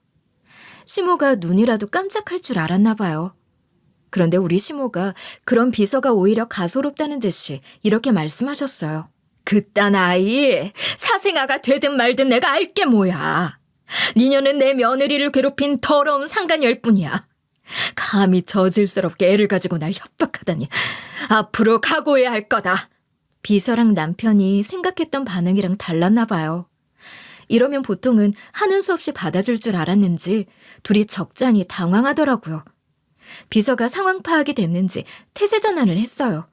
시모가 눈이라도 깜짝할 줄 알았나 봐요. 그런데 우리 시모가 그런 비서가 오히려 가소롭다는 듯이 이렇게 말씀하셨어요. 그딴 아이, 사생아가 되든 말든 내가 알게 뭐야. 니녀는 내 며느리를 괴롭힌 더러운 상간녀일 뿐이야. 감히 저질스럽게 애를 가지고 날 협박하다니. 앞으로 각오해야 할 거다. 비서랑 남편이 생각했던 반응이랑 달랐나 봐요. 이러면 보통은 하는 수 없이 받아줄 줄 알았는지 둘이 적잖이 당황하더라고요. 비서가 상황 파악이 됐는지 태세 전환을 했어요.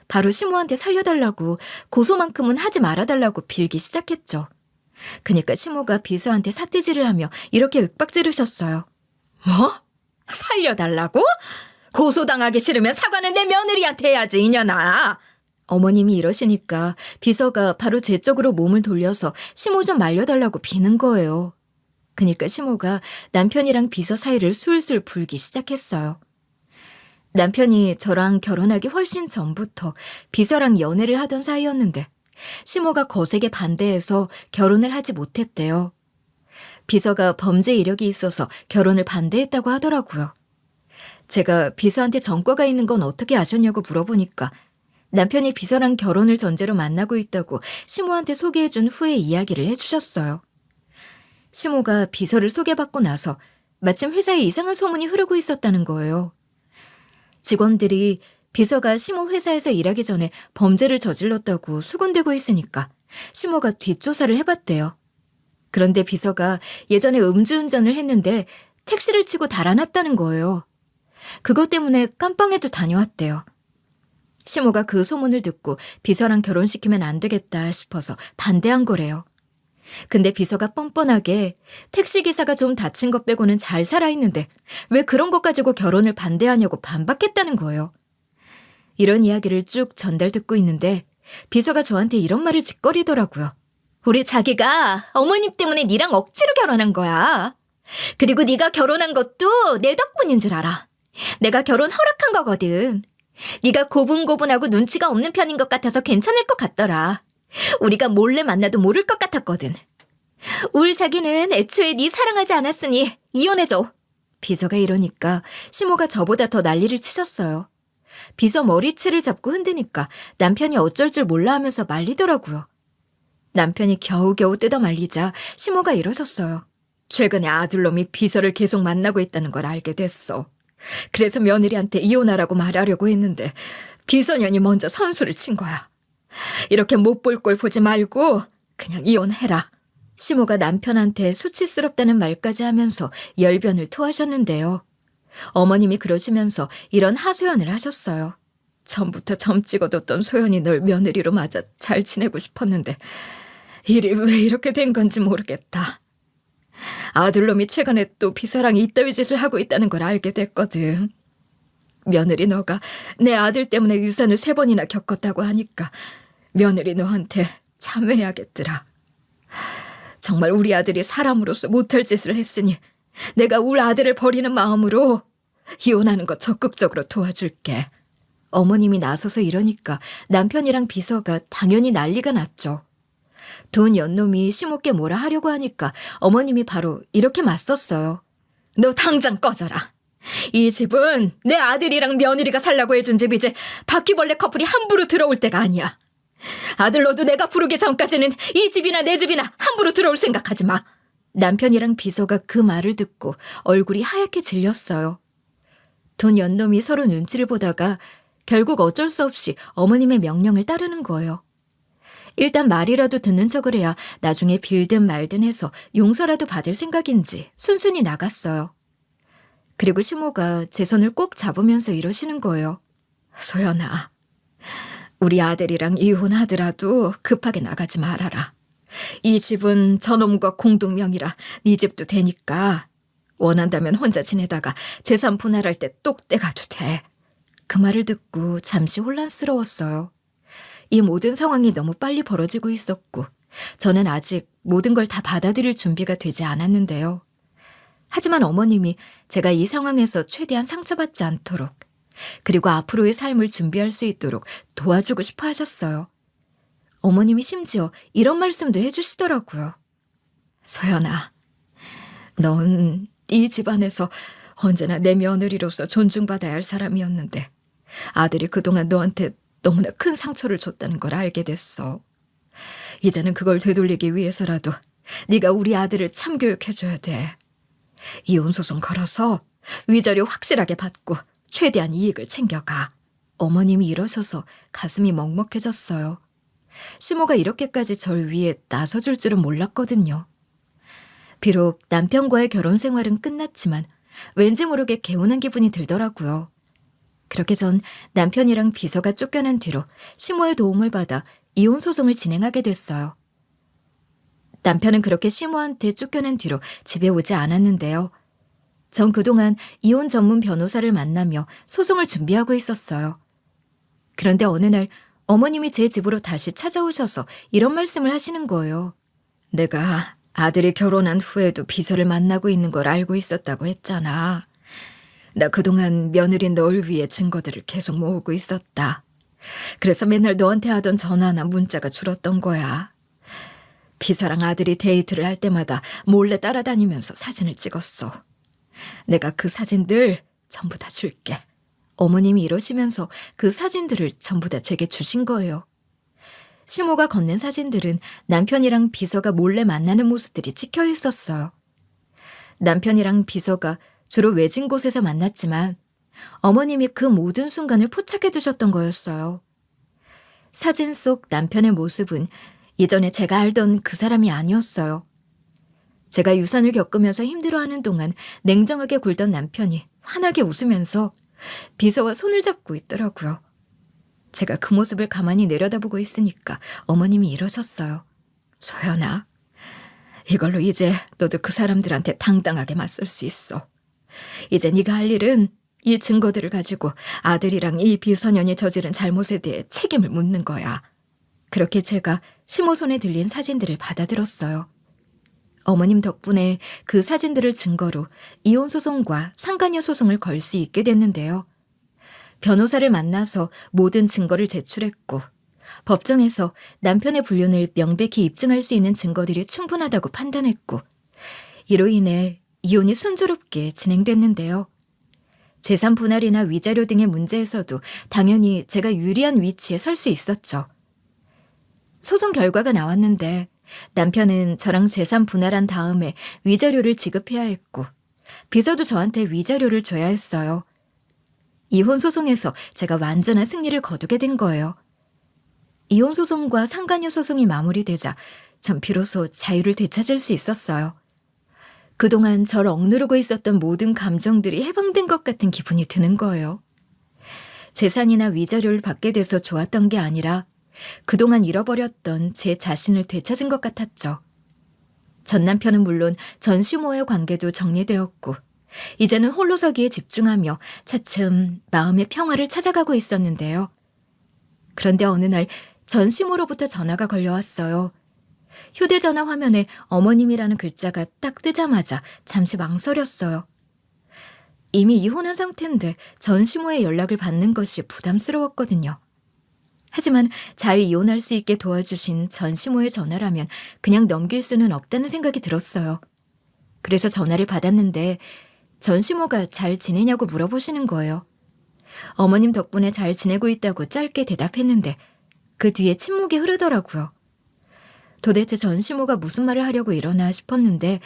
바로 시모한테 살려달라고 고소만큼은 하지 말아달라고 빌기 시작했죠. 그니까 시모가 비서한테 삿대질을 하며 이렇게 윽박지르셨어요. 뭐? 살려달라고? 고소당하기 싫으면 사과는 내 며느리한테 해야지, 이년아. 어머님이 이러시니까 비서가 바로 제 쪽으로 몸을 돌려서 시모 좀 말려달라고 비는 거예요. 그니까 시모가 남편이랑 비서 사이를 술술 불기 시작했어요. 남편이 저랑 결혼하기 훨씬 전부터 비서랑 연애를 하던 사이였는데 시모가 거세게 반대해서 결혼을 하지 못했대요. 비서가 범죄 이력이 있어서 결혼을 반대했다고 하더라고요. 제가 비서한테 전과가 있는 건 어떻게 아셨냐고 물어보니까 남편이 비서랑 결혼을 전제로 만나고 있다고 시모한테 소개해준 후에 이야기를 해주셨어요. 시모가 비서를 소개받고 나서 마침 회사에 이상한 소문이 흐르고 있었다는 거예요. 직원들이 비서가 시모 회사에서 일하기 전에 범죄를 저질렀다고 수군대고 있으니까 시모가 뒷조사를 해봤대요. 그런데 비서가 예전에 음주운전을 했는데 택시를 치고 달아났다는 거예요. 그것 때문에 깜빵에도 다녀왔대요. 시모가 그 소문을 듣고 비서랑 결혼시키면 안 되겠다 싶어서 반대한 거래요. 근데 비서가 뻔뻔하게 택시기사가 좀 다친 것 빼고는 잘 살아있는데 왜 그런 것 가지고 결혼을 반대하냐고 반박했다는 거예요. 이런 이야기를 쭉 전달 듣고 있는데 비서가 저한테 이런 말을 짓거리더라고요. 우리 자기가 어머님 때문에 니랑 억지로 결혼한 거야. 그리고 네가 결혼한 것도 내 덕분인 줄 알아. 내가 결혼 허락한 거거든. 네가 고분고분하고 눈치가 없는 편인 것 같아서 괜찮을 것 같더라. 우리가 몰래 만나도 모를 것 같았거든. 울 자기는 애초에 네 사랑하지 않았으니 이혼해줘. 비서가 이러니까 시모가 저보다 더 난리를 치셨어요. 비서 머리채를 잡고 흔드니까 남편이 어쩔 줄 몰라 하면서 말리더라고요. 남편이 겨우겨우 뜯어 말리자 시모가 일어섰어요. 최근에 아들놈이 비서를 계속 만나고 있다는 걸 알게 됐어. 그래서 며느리한테 이혼하라고 말하려고 했는데 비서년이 먼저 선수를 친 거야. 이렇게 못 볼 꼴 보지 말고 그냥 이혼해라. 시모가 남편한테 수치스럽다는 말까지 하면서 열변을 토하셨는데요. 어머님이 그러시면서 이런 하소연을 하셨어요. 전부터 점 찍어뒀던 소연이 널 며느리로 맞아 잘 지내고 싶었는데 일이 왜 이렇게 된 건지 모르겠다. 아들놈이 최근에 또 비서랑 이따위 짓을 하고 있다는 걸 알게 됐거든. 며느리 너가 내 아들 때문에 유산을 3번이나 겪었다고 하니까 며느리 너한테 참회해야겠더라. 정말 우리 아들이 사람으로서 못할 짓을 했으니 내가 우리 아들을 버리는 마음으로 이혼하는 거 적극적으로 도와줄게. 어머님이 나서서 이러니까 남편이랑 비서가 당연히 난리가 났죠. 둔 연놈이 시모께 뭐라 하려고 하니까 어머님이 바로 이렇게 맞섰어요. 너 당장 꺼져라. 이 집은 내 아들이랑 며느리가 살라고 해준 집이지 바퀴벌레 커플이 함부로 들어올 때가 아니야. 아들 너도 내가 부르기 전까지는 이 집이나 내 집이나 함부로 들어올 생각하지 마. 남편이랑 비서가 그 말을 듣고 얼굴이 하얗게 질렸어요. 둔 연놈이 서로 눈치를 보다가 결국 어쩔 수 없이 어머님의 명령을 따르는 거예요. 일단 말이라도 듣는 척을 해야 나중에 빌든 말든 해서 용서라도 받을 생각인지 순순히 나갔어요. 그리고 시모가 제 손을 꼭 잡으면서 이러시는 거예요. 소연아, 우리 아들이랑 이혼하더라도 급하게 나가지 말아라. 이 집은 저놈과 공동명의라 네 집도 되니까 원한다면 혼자 지내다가 재산 분할할 때 똑 떼가도 돼. 그 말을 듣고 잠시 혼란스러웠어요. 이 모든 상황이 너무 빨리 벌어지고 있었고 저는 아직 모든 걸 다 받아들일 준비가 되지 않았는데요. 하지만 어머님이 제가 이 상황에서 최대한 상처받지 않도록, 그리고 앞으로의 삶을 준비할 수 있도록 도와주고 싶어 하셨어요. 어머님이 심지어 이런 말씀도 해주시더라고요. 소연아, 넌 이 집안에서 언제나 내 며느리로서 존중받아야 할 사람이었는데 아들이 그동안 너한테 너무나 큰 상처를 줬다는 걸 알게 됐어. 이제는 그걸 되돌리기 위해서라도 네가 우리 아들을 참교육해줘야 돼. 이혼 소송 걸어서 위자료 확실하게 받고 최대한 이익을 챙겨가. 어머님이 이러셔서 가슴이 먹먹해졌어요. 시모가 이렇게까지 절 위해 나서줄 줄은 몰랐거든요. 비록 남편과의 결혼 생활은 끝났지만 왠지 모르게 개운한 기분이 들더라고요. 그렇게 전 남편이랑 비서가 쫓겨난 뒤로 시모의 도움을 받아 이혼 소송을 진행하게 됐어요. 남편은 그렇게 시모한테 쫓겨난 뒤로 집에 오지 않았는데요. 전 그동안 이혼 전문 변호사를 만나며 소송을 준비하고 있었어요. 그런데 어느 날 어머님이 제 집으로 다시 찾아오셔서 이런 말씀을 하시는 거예요. 내가 아들이 결혼한 후에도 비서를 만나고 있는 걸 알고 있었다고 했잖아. 나 그동안 며느린 널 위해 증거들을 계속 모으고 있었다. 그래서 맨날 너한테 하던 전화나 문자가 줄었던 거야. 비서랑 아들이 데이트를 할 때마다 몰래 따라다니면서 사진을 찍었어. 내가 그 사진들 전부 다 줄게. 어머님이 이러시면서 그 사진들을 전부 다 제게 주신 거예요. 시모가 건넨 사진들은 남편이랑 비서가 몰래 만나는 모습들이 찍혀 있었어요. 남편이랑 비서가 주로 외진 곳에서 만났지만 어머님이 그 모든 순간을 포착해 두셨던 거였어요. 사진 속 남편의 모습은 이전에 제가 알던 그 사람이 아니었어요. 제가 유산을 겪으면서 힘들어하는 동안 냉정하게 굴던 남편이 환하게 웃으면서 비서와 손을 잡고 있더라고요. 제가 그 모습을 가만히 내려다보고 있으니까 어머님이 이러셨어요. 소연아, 이걸로 이제 너도 그 사람들한테 당당하게 맞설 수 있어. 이제 네가 할 일은 이 증거들을 가지고 아들이랑 이 비소년이 저지른 잘못에 대해 책임을 묻는 거야. 그렇게 제가 시모 손에 들린 사진들을 받아들었어요. 어머님 덕분에 그 사진들을 증거로 이혼 소송과 상간녀 소송을 걸 수 있게 됐는데요. 변호사를 만나서 모든 증거를 제출했고 법정에서 남편의 불륜을 명백히 입증할 수 있는 증거들이 충분하다고 판단했고 이로 인해 이혼이 순조롭게 진행됐는데요. 재산 분할이나 위자료 등의 문제에서도 당연히 제가 유리한 위치에 설 수 있었죠. 소송 결과가 나왔는데 남편은 저랑 재산 분할한 다음에 위자료를 지급해야 했고 비서도 저한테 위자료를 줘야 했어요. 이혼 소송에서 제가 완전한 승리를 거두게 된 거예요. 이혼 소송과 상간녀 소송이 마무리되자 전 비로소 자유를 되찾을 수 있었어요. 그동안 절 억누르고 있었던 모든 감정들이 해방된 것 같은 기분이 드는 거예요. 재산이나 위자료를 받게 돼서 좋았던 게 아니라 그동안 잃어버렸던 제 자신을 되찾은 것 같았죠. 전 남편은 물론 전 시모의 관계도 정리되었고 이제는 홀로서기에 집중하며 차츰 마음의 평화를 찾아가고 있었는데요. 그런데 어느 날 전 시모로부터 전화가 걸려왔어요. 휴대전화 화면에 어머님이라는 글자가 딱 뜨자마자 잠시 망설였어요. 이미 이혼한 상태인데 전 시모의 연락을 받는 것이 부담스러웠거든요. 하지만 잘 이혼할 수 있게 도와주신 전 시모의 전화라면 그냥 넘길 수는 없다는 생각이 들었어요. 그래서 전화를 받았는데 전 시모가 잘 지내냐고 물어보시는 거예요. 어머님 덕분에 잘 지내고 있다고 짧게 대답했는데 그 뒤에 침묵이 흐르더라고요. 도대체 전 시모가 무슨 말을 하려고 이러나 싶었는데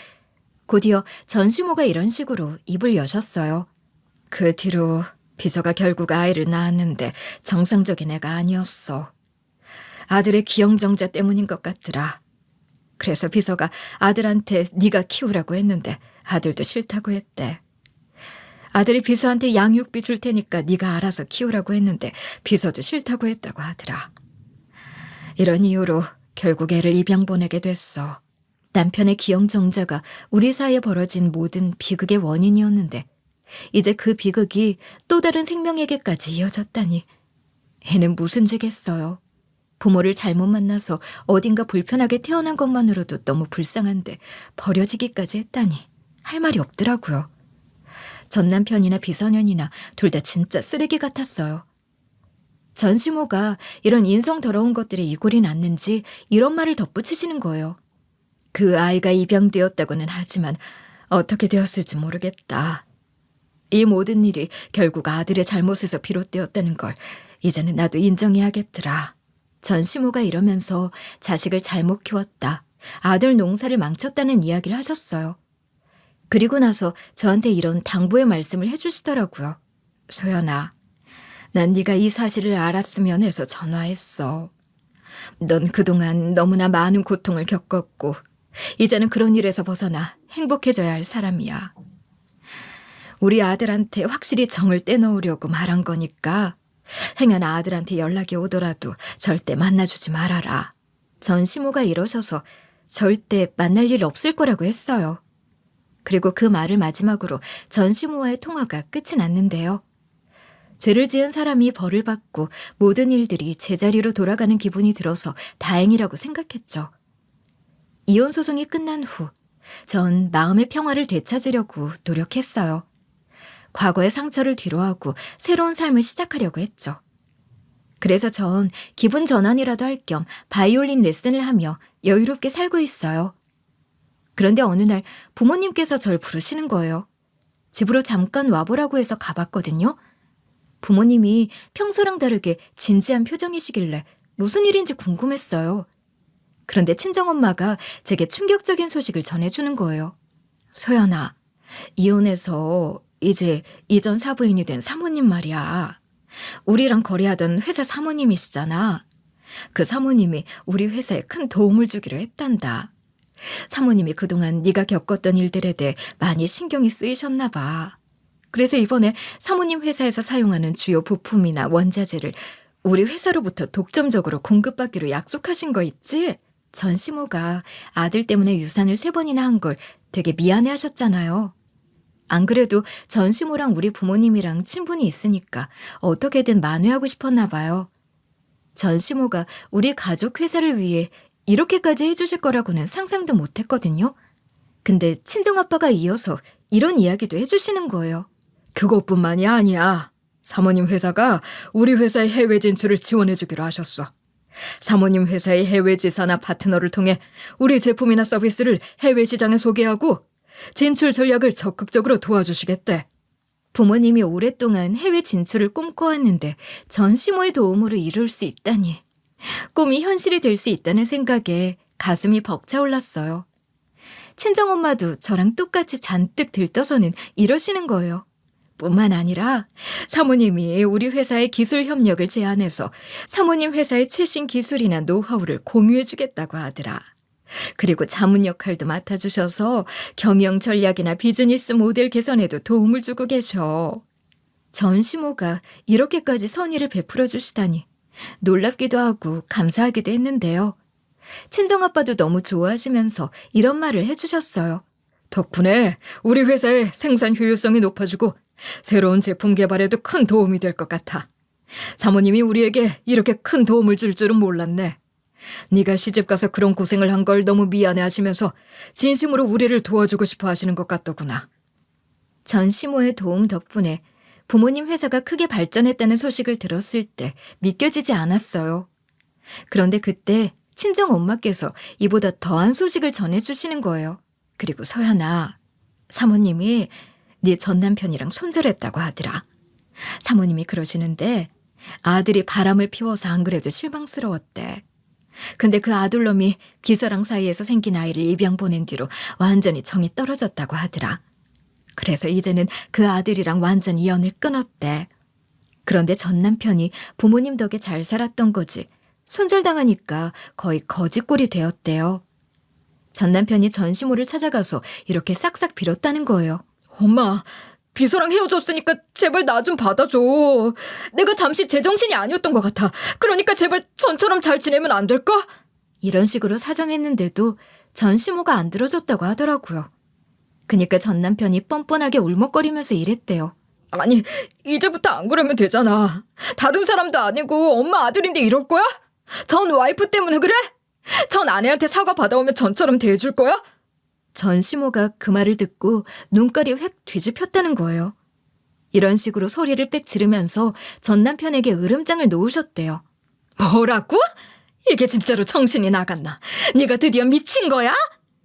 곧이어 전 시모가 이런 식으로 입을 여셨어요. 그 뒤로 비서가 결국 아이를 낳았는데 정상적인 애가 아니었어. 아들의 기형정자 때문인 것 같더라. 그래서 비서가 아들한테 네가 키우라고 했는데 아들도 싫다고 했대. 아들이 비서한테 양육비 줄 테니까 네가 알아서 키우라고 했는데 비서도 싫다고 했다고 하더라. 이런 이유로 결국 애를 입양 보내게 됐어. 남편의 기형정자가 우리 사이에 벌어진 모든 비극의 원인이었는데 이제 그 비극이 또 다른 생명에게까지 이어졌다니. 애는 무슨 죄겠어요. 부모를 잘못 만나서 어딘가 불편하게 태어난 것만으로도 너무 불쌍한데 버려지기까지 했다니 할 말이 없더라고요. 전 남편이나 비서년이나 둘 다 진짜 쓰레기 같았어요. 전시모가 이런 인성 더러운 것들에 이골이 났는지 이런 말을 덧붙이시는 거예요. 그 아이가 입양되었다고는 하지만 어떻게 되었을지 모르겠다. 이 모든 일이 결국 아들의 잘못에서 비롯되었다는 걸 이제는 나도 인정해야겠더라. 전시모가 이러면서 자식을 잘못 키웠다. 아들 농사를 망쳤다는 이야기를 하셨어요. 그리고 나서 저한테 이런 당부의 말씀을 해주시더라고요. 소연아, 난 네가 이 사실을 알았으면 해서 전화했어. 넌 그동안 너무나 많은 고통을 겪었고 이제는 그런 일에서 벗어나 행복해져야 할 사람이야. 우리 아들한테 확실히 정을 떼놓으려고 말한 거니까 행여나 아들한테 연락이 오더라도 절대 만나주지 말아라. 전시모가 이러셔서 절대 만날 일 없을 거라고 했어요. 그리고 그 말을 마지막으로 전시모와의 통화가 끝이 났는데요. 죄를 지은 사람이 벌을 받고 모든 일들이 제자리로 돌아가는 기분이 들어서 다행이라고 생각했죠. 이혼 소송이 끝난 후 전 마음의 평화를 되찾으려고 노력했어요. 과거의 상처를 뒤로하고 새로운 삶을 시작하려고 했죠. 그래서 전 기분 전환이라도 할 겸 바이올린 레슨을 하며 여유롭게 살고 있어요. 그런데 어느 날 부모님께서 절 부르시는 거예요. 집으로 잠깐 와보라고 해서 가봤거든요. 부모님이 평소랑 다르게 진지한 표정이시길래 무슨 일인지 궁금했어요. 그런데 친정엄마가 제게 충격적인 소식을 전해주는 거예요. 소연아, 이혼해서 이제 이전 사부인이 된 사모님 말이야. 우리랑 거래하던 회사 사모님이시잖아. 그 사모님이 우리 회사에 큰 도움을 주기로 했단다. 사모님이 그동안 네가 겪었던 일들에 대해 많이 신경이 쓰이셨나 봐. 그래서 이번에 사모님 회사에서 사용하는 주요 부품이나 원자재를 우리 회사로부터 독점적으로 공급받기로 약속하신 거 있지? 전시모가 아들 때문에 유산을 3번이나 한 걸 되게 미안해 하셨잖아요. 안 그래도 전시모랑 우리 부모님이랑 친분이 있으니까 어떻게든 만회하고 싶었나 봐요. 전시모가 우리 가족 회사를 위해 이렇게까지 해주실 거라고는 상상도 못했거든요. 근데 친정아빠가 이어서 이런 이야기도 해주시는 거예요. 그것뿐만이 아니야. 사모님 회사가 우리 회사의 해외 진출을 지원해주기로 하셨어. 사모님 회사의 해외 지사나 파트너를 통해 우리 제품이나 서비스를 해외 시장에 소개하고 진출 전략을 적극적으로 도와주시겠대. 부모님이 오랫동안 해외 진출을 꿈꿔왔는데 전시모의 도움으로 이룰 수 있다니. 꿈이 현실이 될 수 있다는 생각에 가슴이 벅차올랐어요. 친정엄마도 저랑 똑같이 잔뜩 들떠서는 이러시는 거예요. 뿐만 아니라 사모님이 우리 회사의 기술 협력을 제안해서 사모님 회사의 최신 기술이나 노하우를 공유해주겠다고 하더라. 그리고 자문 역할도 맡아주셔서 경영 전략이나 비즈니스 모델 개선에도 도움을 주고 계셔. 전시모가 이렇게까지 선의를 베풀어 주시다니 놀랍기도 하고 감사하기도 했는데요. 친정아빠도 너무 좋아하시면서 이런 말을 해주셨어요. 덕분에 우리 회사의 생산 효율성이 높아지고 새로운 제품 개발에도 큰 도움이 될 것 같아. 사모님이 우리에게 이렇게 큰 도움을 줄 줄은 몰랐네. 네가 시집가서 그런 고생을 한 걸 너무 미안해하시면서 진심으로 우리를 도와주고 싶어 하시는 것 같더구나. 전시모의 도움 덕분에 부모님 회사가 크게 발전했다는 소식을 들었을 때 믿겨지지 않았어요. 그런데 그때 친정엄마께서 이보다 더한 소식을 전해주시는 거예요. 그리고 서연아, 사모님이 네 전남편이랑 손절했다고 하더라. 사모님이 그러시는데 아들이 바람을 피워서 안 그래도 실망스러웠대. 근데 그 아들놈이 비서랑 사이에서 생긴 아이를 입양 보낸 뒤로 완전히 정이 떨어졌다고 하더라. 그래서 이제는 그 아들이랑 완전히 연을 끊었대. 그런데 전 남편이 부모님 덕에 잘 살았던 거지 손절당하니까 거의 거지꼴이 되었대요. 전 남편이 전시모를 찾아가서 이렇게 싹싹 빌었다는 거예요. 엄마, 비서랑 헤어졌으니까 제발 나 좀 받아줘. 내가 잠시 제정신이 아니었던 것 같아. 그러니까 제발 전처럼 잘 지내면 안 될까? 이런 식으로 사정했는데도 전시모가 안 들어줬다고 하더라고요. 그니까 전 남편이 뻔뻔하게 울먹거리면서 이랬대요. 아니, 이제부터 안 그러면 되잖아. 다른 사람도 아니고 엄마 아들인데 이럴 거야? 전 와이프 때문에 그래? 전 아내한테 사과 받아오면 전처럼 대해줄 거야? 전 시모가 그 말을 듣고 눈깔이 획 뒤집혔다는 거예요. 이런 식으로 소리를 빽 지르면서 전 남편에게 으름장을 놓으셨대요. 뭐라고? 이게 진짜로 정신이 나갔나? 네가 드디어 미친 거야?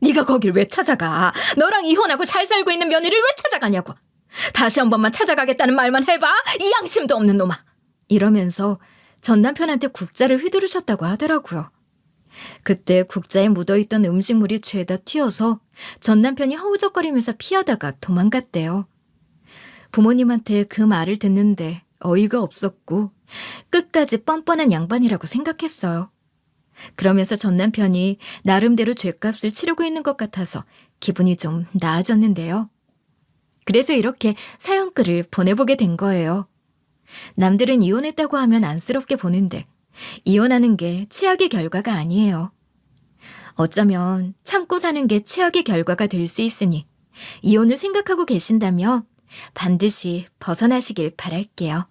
네가 거길 왜 찾아가? 너랑 이혼하고 잘 살고 있는 며느리를 왜 찾아가냐고. 다시 한 번만 찾아가겠다는 말만 해봐. 이 양심도 없는 놈아. 이러면서 전 남편한테 국자를 휘두르셨다고 하더라고요. 그때 국자에 묻어있던 음식물이 죄다 튀어서 전 남편이 허우적거리면서 피하다가 도망갔대요. 부모님한테 그 말을 듣는데 어이가 없었고 끝까지 뻔뻔한 양반이라고 생각했어요. 그러면서 전 남편이 나름대로 죗값을 치르고 있는 것 같아서 기분이 좀 나아졌는데요. 그래서 이렇게 사연글을 보내보게 된 거예요. 남들은 이혼했다고 하면 안쓰럽게 보는데 이혼하는 게 최악의 결과가 아니에요. 어쩌면 참고 사는 게 최악의 결과가 될 수 있으니 이혼을 생각하고 계신다면 반드시 벗어나시길 바랄게요.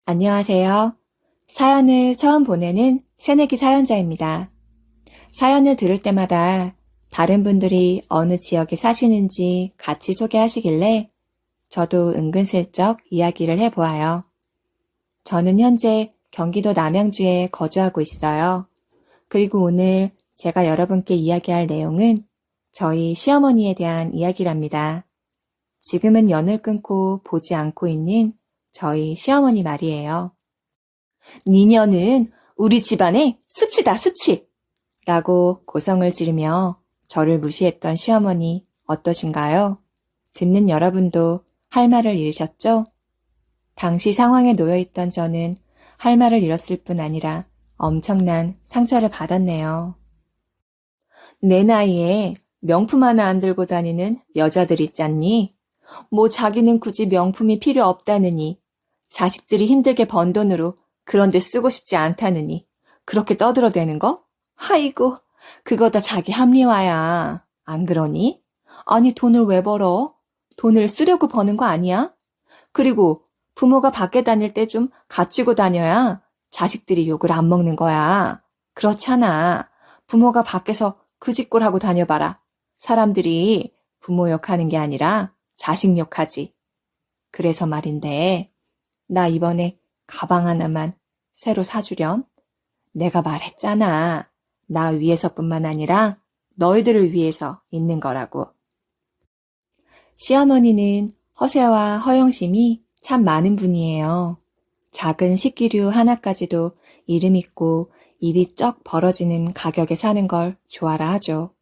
안녕하세요. 사연을 처음 보내는 새내기 사연자입니다. 사연을 들을 때마다 다른 분들이 어느 지역에 사시는지 같이 소개하시길래 저도 은근슬쩍 이야기를 해보아요. 저는 현재 경기도 남양주에 거주하고 있어요. 그리고 오늘 제가 여러분께 이야기할 내용은 저희 시어머니에 대한 이야기랍니다. 지금은 연을 끊고 보지 않고 있는 저희 시어머니 말이에요. 니녀는 우리 집안의 수치다, 수치! 라고 고성을 지르며 저를 무시했던 시어머니 어떠신가요? 듣는 여러분도 할 말을 잃으셨죠? 당시 상황에 놓여있던 저는 할 말을 잃었을 뿐 아니라 엄청난 상처를 받았네요. 내 나이에 명품 하나 안 들고 다니는 여자들 있잖니? 뭐 자기는 굳이 명품이 필요 없다느니, 자식들이 힘들게 번 돈으로 그런 데 쓰고 싶지 않다느니 그렇게 떠들어대는 거? 아이고, 그거 다 자기 합리화야. 안 그러니? 아니, 돈을 왜 벌어? 돈을 쓰려고 버는 거 아니야? 그리고 부모가 밖에 다닐 때 좀 갖추고 다녀야 자식들이 욕을 안 먹는 거야. 그렇잖아. 부모가 밖에서 그 짓꼴 하고 다녀봐라. 사람들이 부모 욕하는 게 아니라 자식 욕하지. 그래서 말인데, 나 이번에 가방 하나만 새로 사주렴. 내가 말했잖아. 나 위해서뿐만 아니라 너희들을 위해서 있는 거라고. 시어머니는 허세와 허영심이 참 많은 분이에요. 작은 식기류 하나까지도 이름 있고 입이 쩍 벌어지는 가격에 사는 걸 좋아라 하죠.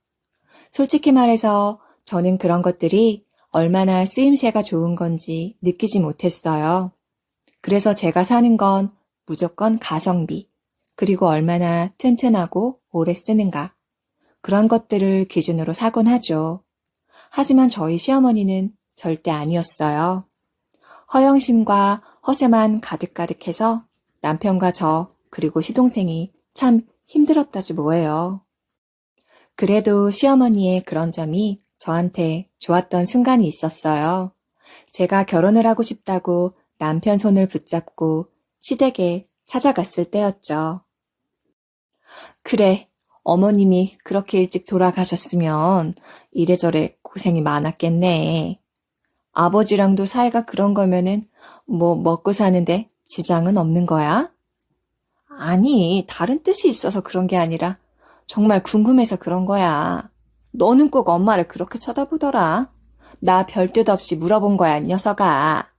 솔직히 말해서 저는 그런 것들이 얼마나 쓰임새가 좋은 건지 느끼지 못했어요. 그래서 제가 사는 건 무조건 가성비, 그리고 얼마나 튼튼하고 오래 쓰는가. 그런 것들을 기준으로 사곤 하죠. 하지만 저희 시어머니는 절대 아니었어요. 허영심과 허세만 가득가득해서 남편과 저 그리고 시동생이 참 힘들었다지 뭐예요. 그래도 시어머니의 그런 점이 저한테 좋았던 순간이 있었어요. 제가 결혼을 하고 싶다고 남편 손을 붙잡고 시댁에 찾아갔을 때였죠. 그래, 어머님이 그렇게 일찍 돌아가셨으면 이래저래 고생이 많았겠네. 아버지랑도 사이가 그런 거면은 뭐 먹고 사는데 지장은 없는 거야? 아니, 다른 뜻이 있어서 그런 게 아니라 정말 궁금해서 그런 거야. 너는 꼭 엄마를 그렇게 쳐다보더라. 나 별 뜻 없이 물어본 거야, 이 녀석아.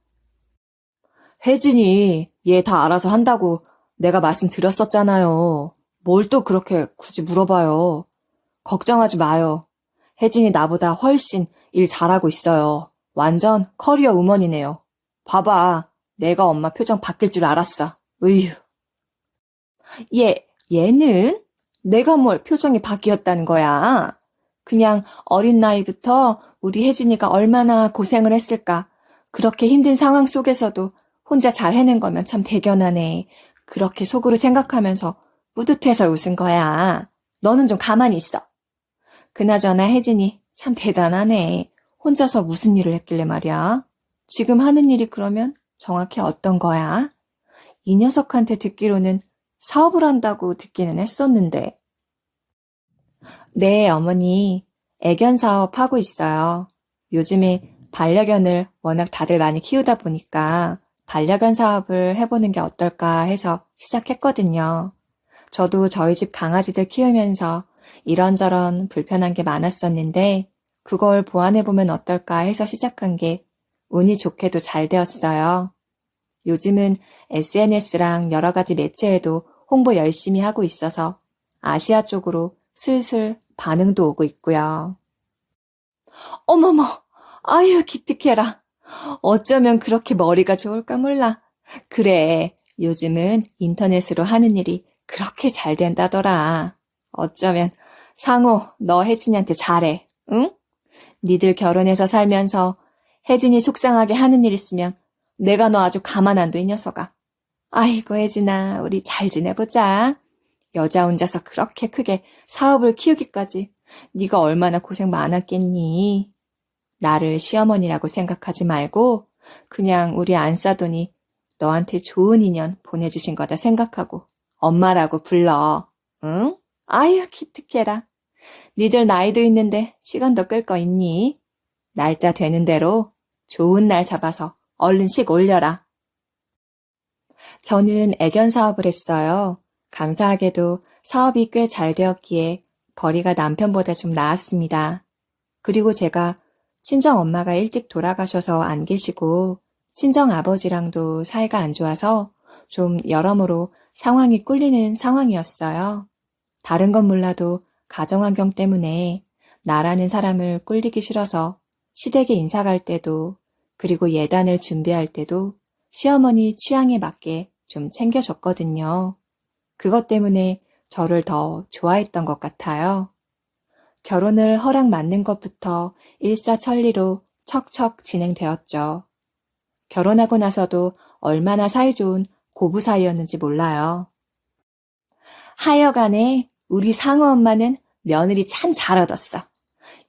혜진이 얘 다 알아서 한다고 내가 말씀드렸었잖아요. 뭘 또 그렇게 굳이 물어봐요. 걱정하지 마요. 혜진이 나보다 훨씬 일 잘하고 있어요. 완전 커리어 우먼이네요. 봐봐. 내가 엄마 표정 바뀔 줄 알았어. 으휴. 얘는? 내가 뭘 표정이 바뀌었다는 거야. 그냥 어린 나이부터 우리 혜진이가 얼마나 고생을 했을까. 그렇게 힘든 상황 속에서도 혼자 잘 해낸 거면 참 대견하네. 그렇게 속으로 생각하면서 뿌듯해서 웃은 거야. 너는 좀 가만히 있어. 그나저나 혜진이 참 대단하네. 혼자서 무슨 일을 했길래 말이야. 지금 하는 일이 그러면 정확히 어떤 거야? 이 녀석한테 듣기로는 사업을 한다고 듣기는 했었는데. 네, 어머니. 애견 사업 하고 있어요. 요즘에 반려견을 워낙 다들 많이 키우다 보니까 반려견 사업을 해보는 게 어떨까 해서 시작했거든요. 저도 저희 집 강아지들 키우면서 이런저런 불편한 게 많았었는데 그걸 보완해보면 어떨까 해서 시작한 게 운이 좋게도 잘 되었어요. 요즘은 SNS랑 여러 가지 매체에도 홍보 열심히 하고 있어서 아시아 쪽으로 슬슬 반응도 오고 있고요. 어머머, 아유 기특해라. 어쩌면 그렇게 머리가 좋을까 몰라. 그래, 요즘은 인터넷으로 하는 일이 그렇게 잘 된다더라. 어쩌면 상호 너 혜진이한테 잘해, 응? 니들 결혼해서 살면서 혜진이 속상하게 하는 일 있으면 내가 너 아주 가만 안 둬, 이 녀석아. 아이고 혜진아, 우리 잘 지내보자. 여자 혼자서 그렇게 크게 사업을 키우기까지 네가 얼마나 고생 많았겠니? 나를 시어머니라고 생각하지 말고 그냥 우리 안싸돈이 너한테 좋은 인연 보내주신 거다 생각하고 엄마라고 불러. 응? 아유 기특해라. 니들 나이도 있는데 시간도 끌 거 있니? 날짜 되는 대로 좋은 날 잡아서 얼른씩 올려라. 저는 애견 사업을 했어요. 감사하게도 사업이 꽤 잘 되었기에 벌이가 남편보다 좀 나았습니다. 그리고 제가 친정 엄마가 일찍 돌아가셔서 안 계시고 친정 아버지랑도 사이가 안 좋아서 좀 여러모로 상황이 꿀리는 상황이었어요. 다른 건 몰라도 가정환경 때문에 나라는 사람을 꿀리기 싫어서 시댁에 인사 갈 때도 그리고 예단을 준비할 때도 시어머니 취향에 맞게 좀 챙겨줬거든요. 그것 때문에 저를 더 좋아했던 것 같아요. 결혼을 허락 받는 것부터 일사천리로 척척 진행되었죠. 결혼하고 나서도 얼마나 사이좋은 고부 사이였는지 몰라요. 하여간에 우리 상우 엄마는 며느리 참 잘 얻었어.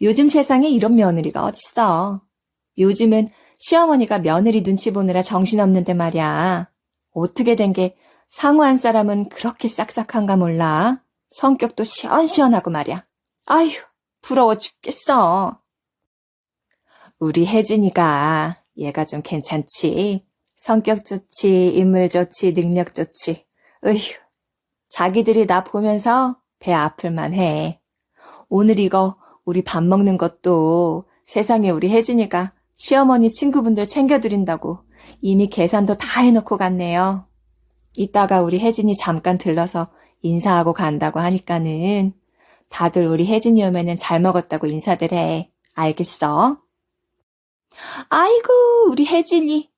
요즘 세상에 이런 며느리가 어딨어. 요즘은 시어머니가 며느리 눈치 보느라 정신없는데 말이야. 어떻게 된 게 상우 한 사람은 그렇게 싹싹한가 몰라. 성격도 시원시원하고 말이야. 아휴, 부러워 죽겠어. 우리 혜진이가 얘가 좀 괜찮지? 성격 좋지, 인물 좋지, 능력 좋지. 으휴, 자기들이 나 보면서 배 아플만 해. 오늘 이거 우리 밥 먹는 것도 세상에 우리 혜진이가 시어머니 친구분들 챙겨드린다고 이미 계산도 다 해놓고 갔네요. 이따가 우리 혜진이 잠깐 들러서 인사하고 간다고 하니까는 다들 우리 혜진이 오면은 잘 먹었다고 인사들 해. 알겠어? 아이고, 우리 혜진이.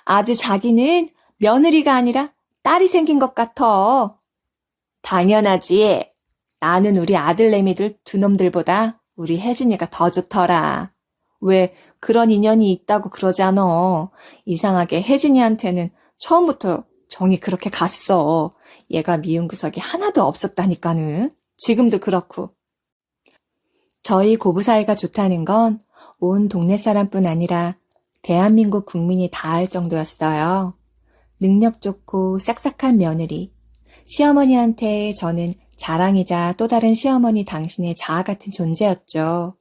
아주 자기는 며느리가 아니라 딸이 생긴 것 같아. 당연하지. 나는 우리 아들내미들 두 놈들보다 우리 혜진이가 더 좋더라. 왜 그런 인연이 있다고 그러잖아. 이상하게 혜진이한테는 처음부터 정이 그렇게 갔어. 얘가 미운 구석이 하나도 없었다니까는. 지금도 그렇고. 저희 고부 사이가 좋다는 건 온 동네 사람뿐 아니라 대한민국 국민이 다 알 정도였어요. 능력 좋고 싹싹한 며느리. 시어머니한테 저는 자랑이자 또 다른 시어머니 당신의 자아 같은 존재였죠.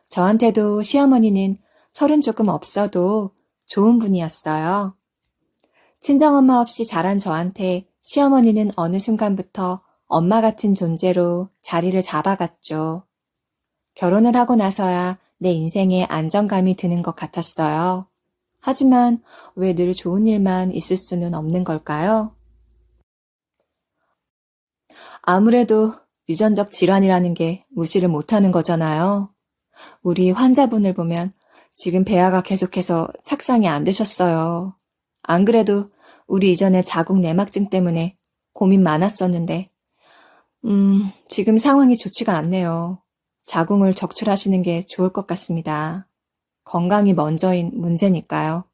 저한테도 시어머니는 철은 조금 없어도 좋은 분이었어요. 친정엄마 없이 자란 저한테 시어머니는 어느 순간부터 엄마 같은 존재로 자리를 잡아갔죠. 결혼을 하고 나서야 내 인생에 안정감이 드는 것 같았어요. 하지만 왜 늘 좋은 일만 있을 수는 없는 걸까요? 아무래도 유전적 질환이라는 게 무시를 못하는 거잖아요. 우리 환자분을 보면 지금 배아가 계속해서 착상이 안 되셨어요. 안 그래도 우리 이전에 자궁 내막증 때문에 고민 많았었는데 지금 상황이 좋지가 않네요. 자궁을 적출하시는 게 좋을 것 같습니다. 건강이 먼저인 문제니까요.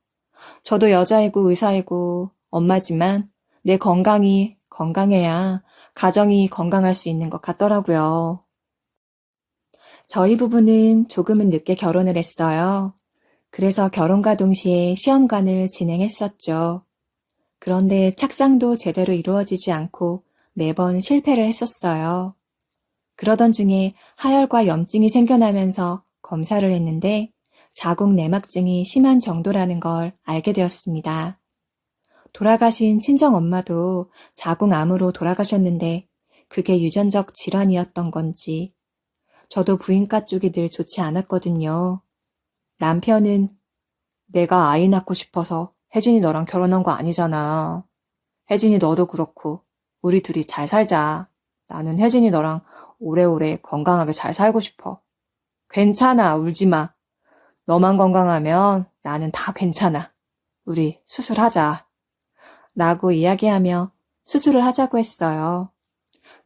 저도 여자이고 의사이고 엄마지만 내 건강이 건강해야 가정이 건강할 수 있는 것 같더라고요. 저희 부부는 조금은 늦게 결혼을 했어요. 그래서 결혼과 동시에 시험관을 진행했었죠. 그런데 착상도 제대로 이루어지지 않고 매번 실패를 했었어요. 그러던 중에 하혈과 염증이 생겨나면서 검사를 했는데 자궁 내막증이 심한 정도라는 걸 알게 되었습니다. 돌아가신 친정엄마도 자궁암으로 돌아가셨는데 그게 유전적 질환이었던 건지 저도 부인과 쪽이 늘 좋지 않았거든요. 남편은 내가 아이 낳고 싶어서 혜진이 너랑 결혼한 거 아니잖아. 혜진이 너도 그렇고 우리 둘이 잘 살자. 나는 혜진이 너랑 오래오래 건강하게 잘 살고 싶어. 괜찮아, 울지 마. 너만 건강하면 나는 다 괜찮아. 우리 수술하자. 라고 이야기하며 수술을 하자고 했어요.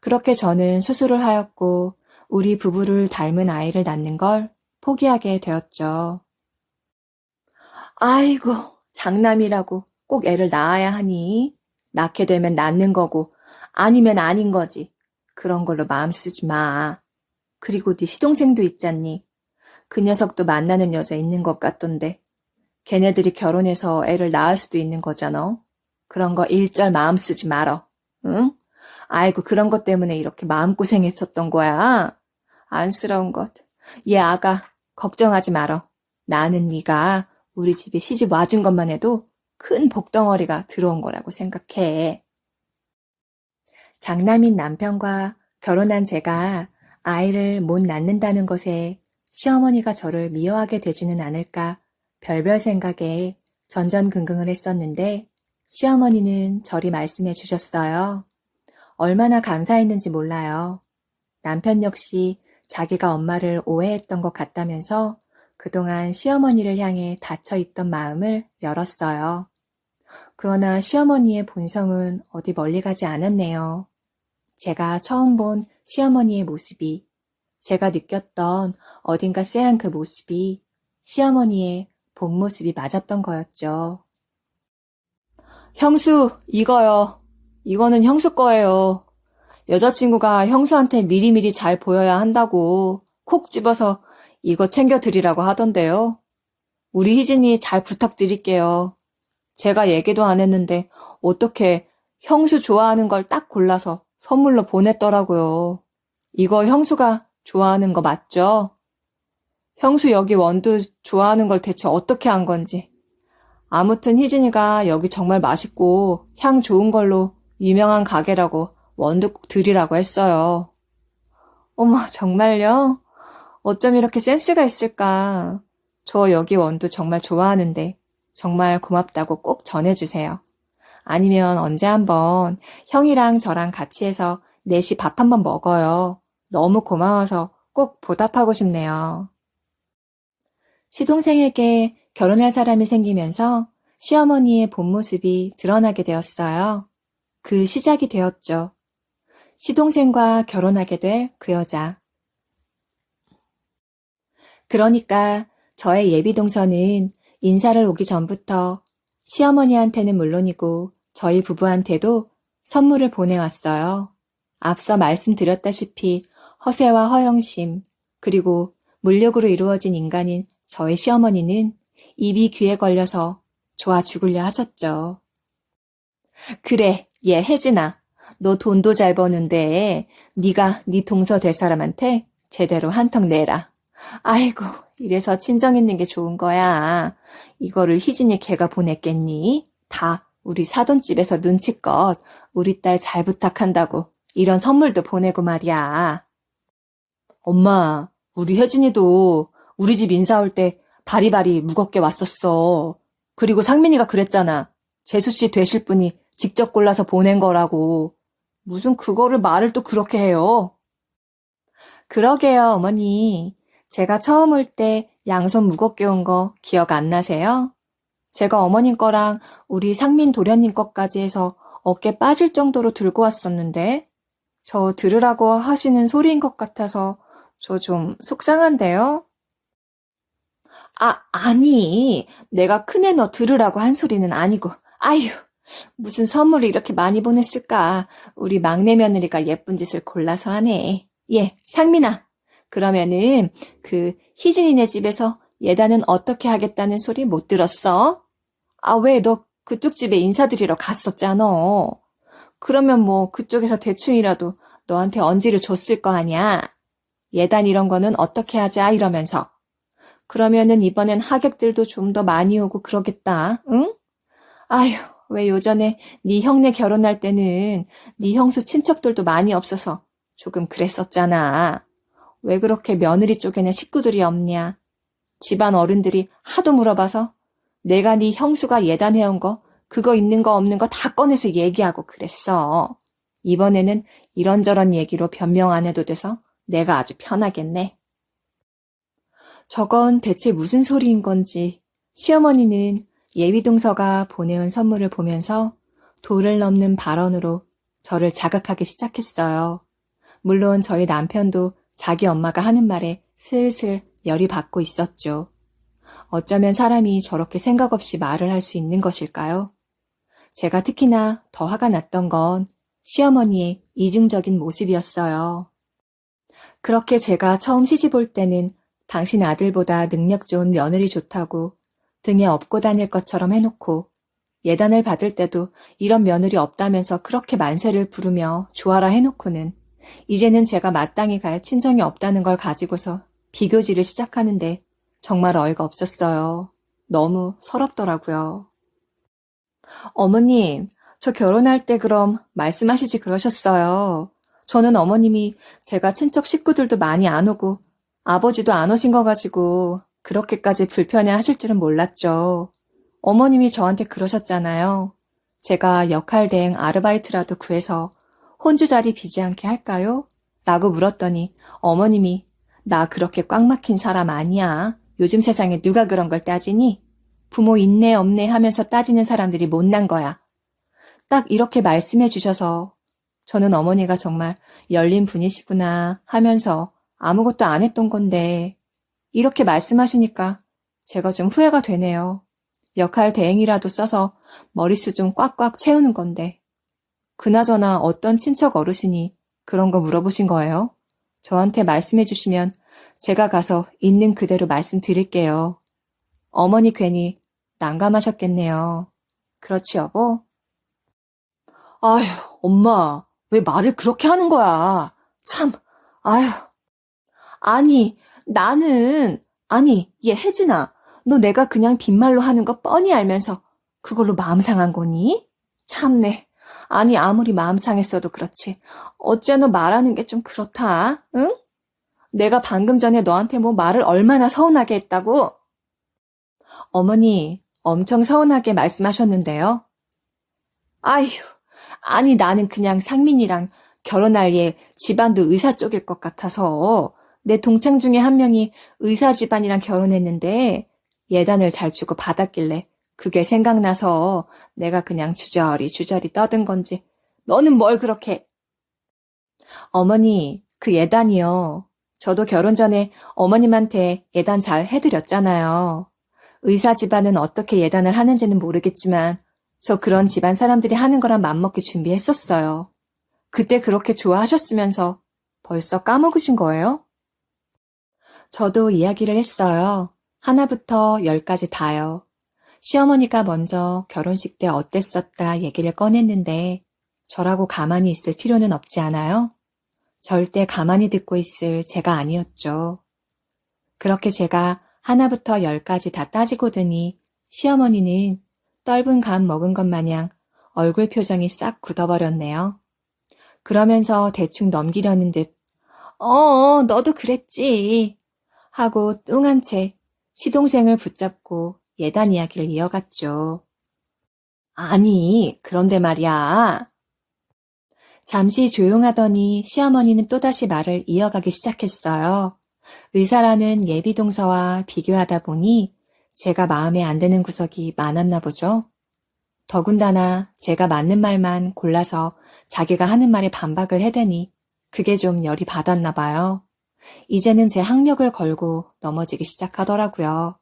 그렇게 저는 수술을 하였고 우리 부부를 닮은 아이를 낳는 걸 포기하게 되었죠. 아이고, 장남이라고 꼭 애를 낳아야 하니? 낳게 되면 낳는 거고 아니면 아닌 거지. 그런 걸로 마음 쓰지 마. 그리고 네 시동생도 있잖니. 그 녀석도 만나는 여자 있는 것 같던데. 걔네들이 결혼해서 애를 낳을 수도 있는 거잖아. 그런 거 일절 마음 쓰지 말어. 응? 아이고 그런 것 때문에 이렇게 마음고생했었던 거야. 안쓰러운 것. 얘 아가 걱정하지 말어. 나는 네가 우리 집에 시집 와준 것만 해도 큰 복덩어리가 들어온 거라고 생각해. 장남인 남편과 결혼한 제가 아이를 못 낳는다는 것에 시어머니가 저를 미워하게 되지는 않을까 별별 생각에 전전긍긍을 했었는데 시어머니는 저리 말씀해 주셨어요. 얼마나 감사했는지 몰라요. 남편 역시 자기가 엄마를 오해했던 것 같다면서 그동안 시어머니를 향해 닫혀있던 마음을 열었어요. 그러나 시어머니의 본성은 어디 멀리 가지 않았네요. 제가 처음 본 시어머니의 모습이, 제가 느꼈던 어딘가 쎄한 그 모습이 시어머니의 본 모습이 맞았던 거였죠. 형수, 이거요. 이거는 형수 거예요. 여자친구가 형수한테 미리미리 잘 보여야 한다고 콕 집어서 이거 챙겨드리라고 하던데요. 우리 희진이 잘 부탁드릴게요. 제가 얘기도 안 했는데 어떻게 형수 좋아하는 걸 딱 골라서 선물로 보냈더라고요. 이거 형수가 좋아하는 거 맞죠? 형수 여기 원두 좋아하는 걸 대체 어떻게 한 건지. 아무튼 희진이가 여기 정말 맛있고 향 좋은 걸로 유명한 가게라고 원두 꼭 드리라고 했어요. 어머, 정말요? 어쩜 이렇게 센스가 있을까? 저 여기 원두 정말 좋아하는데 정말 고맙다고 꼭 전해주세요. 아니면 언제 한번 형이랑 저랑 같이 해서 넷이 밥 한번 먹어요. 너무 고마워서 꼭 보답하고 싶네요. 시동생에게 결혼할 사람이 생기면서 시어머니의 본 모습이 드러나게 되었어요. 그 시작이 되었죠. 시동생과 결혼하게 될 그 여자. 그러니까 저의 예비동서는 인사를 오기 전부터 시어머니한테는 물론이고 저희 부부한테도 선물을 보내왔어요. 앞서 말씀드렸다시피 허세와 허영심, 그리고 물욕으로 이루어진 인간인 저희 시어머니는 입이 귀에 걸려서 좋아 죽으려 하셨죠. 그래, 얘 혜진아. 너 돈도 잘 버는데 네가 네 동서 될 사람한테 제대로 한턱 내라. 아이고, 이래서 친정 있는 게 좋은 거야. 이거를 희진이 걔가 보냈겠니? 다 우리 사돈집에서 눈치껏 우리 딸 잘 부탁한다고 이런 선물도 보내고 말이야. 엄마, 우리 혜진이도 우리 집 인사 올 때 바리바리 무겁게 왔었어. 그리고 상민이가 그랬잖아. 재수씨 되실 분이 직접 골라서 보낸 거라고. 무슨 그거를 말을 또 그렇게 해요. 그러게요, 어머니. 제가 처음 올 때 양손 무겁게 온 거 기억 안 나세요? 제가 어머님 거랑 우리 상민 도련님 거까지 해서 어깨 빠질 정도로 들고 왔었는데 저 들으라고 하시는 소리인 것 같아서 저 좀 속상한데요? 아니. 내가 큰애 너 들으라고 한 소리는 아니고. 아휴, 무슨 선물을 이렇게 많이 보냈을까. 우리 막내 며느리가 예쁜 짓을 골라서 하네. 예, 상민아. 그러면은 그 희진이네 집에서 예단은 어떻게 하겠다는 소리 못 들었어? 아, 왜 너 그쪽 집에 인사드리러 갔었잖아. 그러면 뭐 그쪽에서 대충이라도 너한테 언지를 줬을 거 아니야. 예단 이런 거는 어떻게 하자 이러면서. 그러면은 이번엔 하객들도 좀 더 많이 오고 그러겠다. 응? 아휴, 왜 요전에 네 형네 결혼할 때는 네 형수 친척들도 많이 없어서 조금 그랬었잖아. 왜 그렇게 며느리 쪽에는 식구들이 없냐? 집안 어른들이 하도 물어봐서 내가 네 형수가 예단해온 거 그거 있는 거 없는 거 다 꺼내서 얘기하고 그랬어. 이번에는 이런저런 얘기로 변명 안 해도 돼서 내가 아주 편하겠네. 저건 대체 무슨 소리인 건지 시어머니는 예비동서가 보내온 선물을 보면서 도를 넘는 발언으로 저를 자극하기 시작했어요. 물론 저희 남편도 자기 엄마가 하는 말에 슬슬 열이 받고 있었죠. 어쩌면 사람이 저렇게 생각 없이 말을 할 수 있는 것일까요? 제가 특히나 더 화가 났던 건 시어머니의 이중적인 모습이었어요. 그렇게 제가 처음 시집 올 때는 당신 아들보다 능력 좋은 며느리 좋다고 등에 업고 다닐 것처럼 해놓고 예단을 받을 때도 이런 며느리 없다면서 그렇게 만세를 부르며 좋아라 해놓고는 이제는 제가 마땅히 갈 친정이 없다는 걸 가지고서 비교질을 시작하는데 정말 어이가 없었어요. 너무 서럽더라고요. 어머님, 저 결혼할 때 그럼 말씀하시지 그러셨어요. 저는 어머님이 제가 친척 식구들도 많이 안 오고 아버지도 안 오신 거 가지고 그렇게까지 불편해 하실 줄은 몰랐죠. 어머님이 저한테 그러셨잖아요. 제가 역할 대행 아르바이트라도 구해서 혼주 자리 비지 않게 할까요? 라고 물었더니 어머님이 나 그렇게 꽉 막힌 사람 아니야. 요즘 세상에 누가 그런 걸 따지니? 부모 있네 없네 하면서 따지는 사람들이 못난 거야. 딱 이렇게 말씀해 주셔서 저는 어머니가 정말 열린 분이시구나 하면서 아무것도 안 했던 건데 이렇게 말씀하시니까 제가 좀 후회가 되네요. 역할 대행이라도 써서 머릿수 좀 꽉꽉 채우는 건데. 그나저나 어떤 친척 어르신이 그런 거 물어보신 거예요? 저한테 말씀해 주시면 제가 가서 있는 그대로 말씀드릴게요. 어머니 괜히 난감하셨겠네요. 그렇지, 여보? 아휴, 엄마, 왜 말을 그렇게 하는 거야? 참, 아휴. 아니, 얘 혜진아, 너 내가 그냥 빈말로 하는 거 뻔히 알면서 그걸로 마음 상한 거니? 참네. 아니, 아무리 마음 상했어도 그렇지. 어째 너 말하는 게 좀 그렇다, 응? 내가 방금 전에 너한테 뭐 말을 얼마나 서운하게 했다고? 어머니, 엄청 서운하게 말씀하셨는데요. 아휴, 아니 나는 그냥 상민이랑 결혼할 얘 집안도 의사 쪽일 것 같아서 내 동창 중에 한 명이 의사 집안이랑 결혼했는데 예단을 잘 주고 받았길래 그게 생각나서 내가 그냥 주저리 떠든 건지. 너는 뭘 그렇게. 어머니, 그 예단이요. 저도 결혼 전에 어머님한테 예단 잘 해드렸잖아요. 의사 집안은 어떻게 예단을 하는지는 모르겠지만 저 그런 집안 사람들이 하는 거랑 맘먹게 준비했었어요. 그때 그렇게 좋아하셨으면서 벌써 까먹으신 거예요? 저도 이야기를 했어요. 하나부터 10까지 다요. 시어머니가 먼저 결혼식 때 어땠었다 얘기를 꺼냈는데 저라고 가만히 있을 필요는 없지 않아요? 절대 가만히 듣고 있을 제가 아니었죠. 그렇게 제가 하나부터 10까지 다 따지고 드니 시어머니는 떫은 감 먹은 것 마냥 얼굴 표정이 싹 굳어버렸네요. 그러면서 대충 넘기려는 듯 너도 그랬지 하고 뚱한 채 시동생을 붙잡고 예단 이야기를 이어갔죠. 아니, 그런데 말이야. 잠시 조용하더니 시어머니는 또다시 말을 이어가기 시작했어요. 의사라는 예비동서와 비교하다 보니 제가 마음에 안 드는 구석이 많았나 보죠. 더군다나 제가 맞는 말만 골라서 자기가 하는 말에 반박을 해대니 그게 좀 열이 받았나 봐요. 이제는 제 학력을 걸고 넘어지기 시작하더라고요.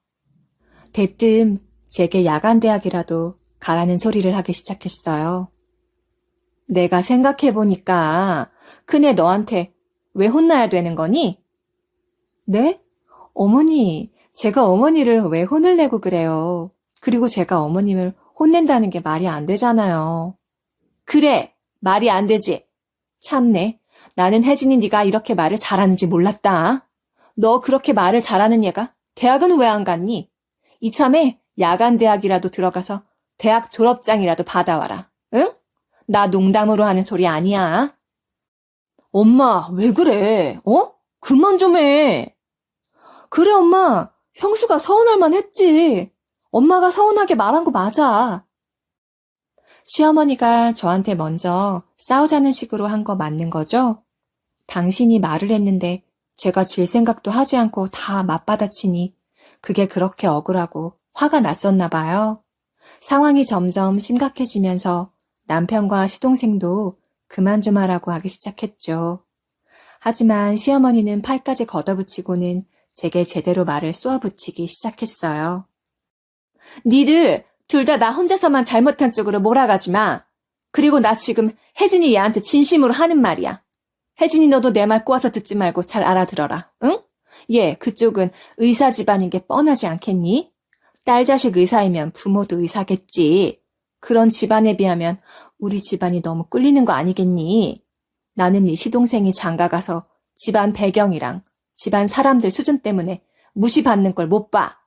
대뜸 제게 야간 대학이라도 가라는 소리를 하기 시작했어요. 내가 생각해보니까 큰애 너한테 왜 혼나야 되는 거니? 네? 어머니, 제가 어머니를 왜 혼을 내고 그래요? 그리고 제가 어머님을 혼낸다는 게 말이 안 되잖아요. 그래, 말이 안 되지. 참네, 나는 혜진이 네가 이렇게 말을 잘하는지 몰랐다. 너 그렇게 말을 잘하는 얘가 대학은 왜 안 갔니? 이참에 야간 대학이라도 들어가서 대학 졸업장이라도 받아와라. 응? 나 농담으로 하는 소리 아니야. 엄마, 왜 그래? 그만 좀 해. 그래, 엄마. 형수가 서운할 만했지. 엄마가 서운하게 말한 거 맞아. 시어머니가 저한테 먼저 싸우자는 식으로 한 거 맞는 거죠? 당신이 말을 했는데 제가 질 생각도 하지 않고 다 맞받아치니 그게 그렇게 억울하고 화가 났었나 봐요. 상황이 점점 심각해지면서 남편과 시동생도 그만 좀 하라고 하기 시작했죠. 하지만 시어머니는 팔까지 걷어붙이고는 제게 제대로 말을 쏘아붙이기 시작했어요. 니들 둘 다 나 혼자서만 잘못한 쪽으로 몰아가지 마. 그리고 나 지금 혜진이 얘한테 진심으로 하는 말이야. 혜진이 너도 내 말 꼬아서 듣지 말고 잘 알아들어라. 응? 얘 그쪽은 의사 집안인 게 뻔하지 않겠니? 딸 자식 의사이면 부모도 의사겠지. 그런 집안에 비하면 우리 집안이 너무 꿀리는 거 아니겠니? 나는 네 시동생이 장가가서 집안 배경이랑 집안 사람들 수준 때문에 무시받는 걸 못 봐.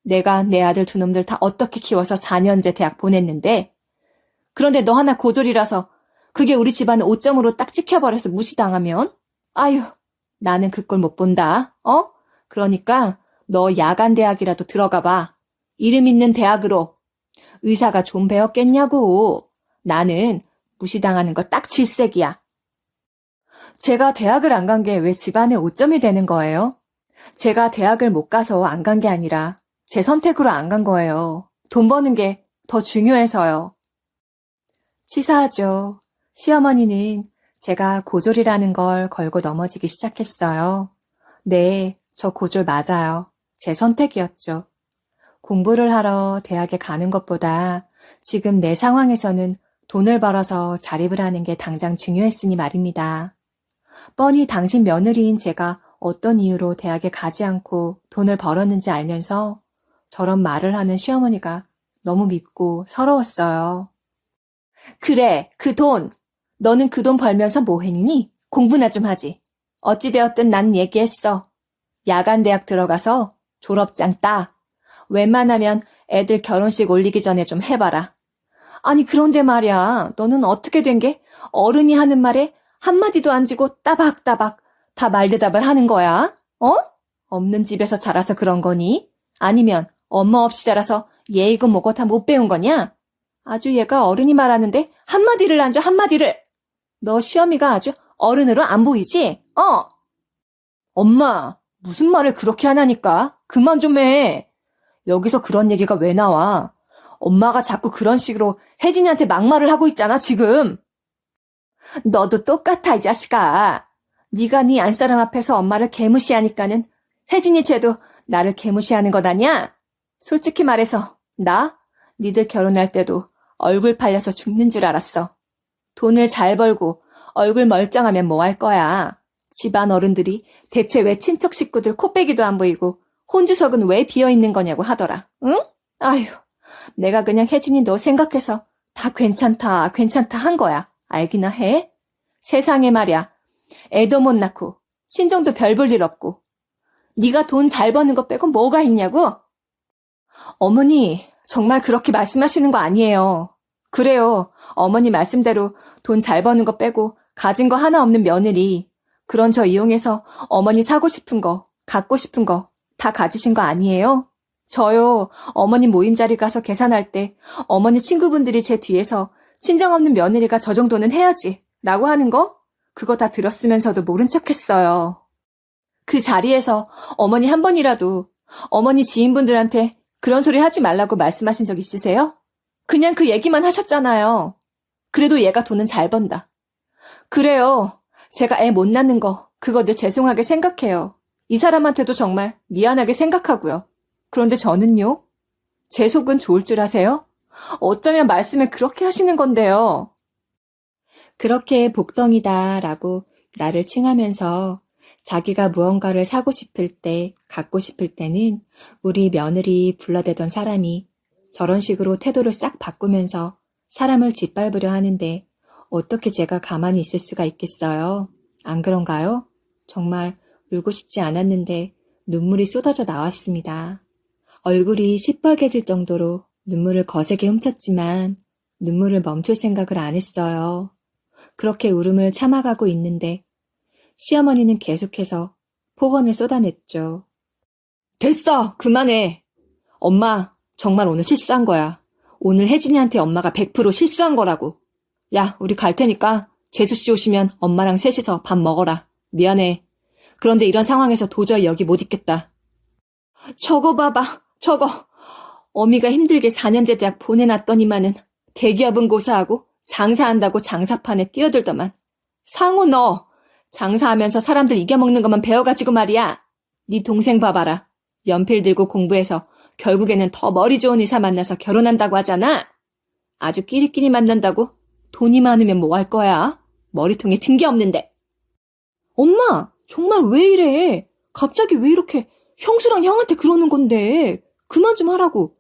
내가 내 아들 두 놈들 다 어떻게 키워서 4년제 대학 보냈는데 그런데 너 하나 고졸이라서 그게 우리 집안을 5점으로 딱 찍혀버려서 무시당하면 아유 나는 그 꼴 못 본다. 그러니까 너 야간 대학이라도 들어가 봐. 이름 있는 대학으로. 의사가 좀 배웠겠냐고. 나는 무시당하는 거 딱 질색이야. 제가 대학을 안 간 게 왜 집안의 오점이 되는 거예요? 제가 대학을 못 가서 안 간 게 아니라 제 선택으로 안 간 거예요. 돈 버는 게 더 중요해서요. 치사하죠. 시어머니는 제가 고졸이라는 걸 걸고 넘어지기 시작했어요. 네, 저 고졸 맞아요. 제 선택이었죠. 공부를 하러 대학에 가는 것보다 지금 내 상황에서는 돈을 벌어서 자립을 하는 게 당장 중요했으니 말입니다. 뻔히 당신 며느리인 제가 어떤 이유로 대학에 가지 않고 돈을 벌었는지 알면서 저런 말을 하는 시어머니가 너무 밉고 서러웠어요. 그래, 그 돈. 너는 그 돈 벌면서 뭐 했니? 공부나 좀 하지. 어찌되었든 난 얘기했어. 야간 대학 들어가서 졸업장 따. 웬만하면 애들 결혼식 올리기 전에 좀 해봐라. 아니 그런데 말이야. 너는 어떻게 된 게 어른이 하는 말에 한마디도 안 지고 따박따박 다 말대답을 하는 거야? 없는 집에서 자라서 그런 거니? 아니면 엄마 없이 자라서 예의고 뭐고 다 못 배운 거냐? 아주 얘가 어른이 말하는데 한마디를 안 줘, 한마디를. 너 시어미가 아주 어른으로 안 보이지? 엄마, 무슨 말을 그렇게 하냐니까? 그만 좀 해. 여기서 그런 얘기가 왜 나와? 엄마가 자꾸 그런 식으로 혜진이한테 막말을 하고 있잖아, 지금. 너도 똑같아, 이 자식아. 네가 네 안사람 앞에서 엄마를 개무시하니까는 혜진이 쟤도 나를 개무시하는 것 아니야? 솔직히 말해서 나 니들 결혼할 때도 얼굴 팔려서 죽는 줄 알았어. 돈을 잘 벌고 얼굴 멀쩡하면 뭐 할 거야. 집안 어른들이 대체 왜 친척 식구들 코빼기도 안 보이고 혼주석은 왜 비어있는 거냐고 하더라. 응? 아휴, 내가 그냥 혜진이 너 생각해서 다 괜찮다 한 거야. 알기나 해? 세상에 말이야. 애도 못 낳고 친정도 별 볼 일 없고 네가 돈 잘 버는 거 빼고 뭐가 있냐고? 어머니, 정말 그렇게 말씀하시는 거 아니에요. 그래요. 어머니 말씀대로 돈 잘 버는 거 빼고 가진 거 하나 없는 며느리. 그런 저 이용해서 어머니 사고 싶은 거, 갖고 싶은 거 다 가지신 거 아니에요? 저요, 어머니 모임 자리 가서 계산할 때 어머니 친구분들이 제 뒤에서 친정 없는 며느리가 저 정도는 해야지 라고 하는 거? 그거 다 들었으면서도 모른 척 했어요. 그 자리에서 어머니 한 번이라도 어머니 지인분들한테 그런 소리 하지 말라고 말씀하신 적 있으세요? 그냥 그 얘기만 하셨잖아요. 그래도 얘가 돈은 잘 번다. 그래요. 제가 애 못 낳는 거 그거 늘 죄송하게 생각해요. 이 사람한테도 정말 미안하게 생각하고요. 그런데 저는요? 제 속은 좋을 줄 아세요? 어쩌면 말씀을 그렇게 하시는 건데요. 그렇게 복덩이다 라고 나를 칭하면서 자기가 무언가를 사고 싶을 때, 갖고 싶을 때는 우리 며느리 불러대던 사람이 저런 식으로 태도를 싹 바꾸면서 사람을 짓밟으려 하는데 어떻게 제가 가만히 있을 수가 있겠어요? 안 그런가요? 정말 울고 싶지 않았는데 눈물이 쏟아져 나왔습니다. 얼굴이 시뻘개질 정도로 눈물을 거세게 훔쳤지만 눈물을 멈출 생각을 안 했어요. 그렇게 울음을 참아가고 있는데 시어머니는 계속해서 폭언을 쏟아냈죠. 됐어! 그만해! 엄마, 정말 오늘 실수한 거야. 오늘 혜진이한테 엄마가 100% 실수한 거라고. 야, 우리 갈 테니까 재수씨 오시면 엄마랑 셋이서 밥 먹어라. 미안해. 그런데 이런 상황에서 도저히 여기 못 있겠다. 저거 봐봐, 저거. 어미가 힘들게 4년제 대학 보내놨더니만은 대기업은 고사하고 장사한다고 장사판에 뛰어들더만. 상우 너 장사하면서 사람들 이겨먹는 것만 배워가지고 말이야. 네 동생 봐봐라. 연필 들고 공부해서 결국에는 더 머리 좋은 의사 만나서 결혼한다고 하잖아. 아주 끼리끼리 만난다고? 돈이 많으면 뭐 할 거야? 머리통에 든 게 없는데. 엄마, 정말 왜 이래? 갑자기 왜 이렇게 형수랑 형한테 그러는 건데? 그만 좀 하라고.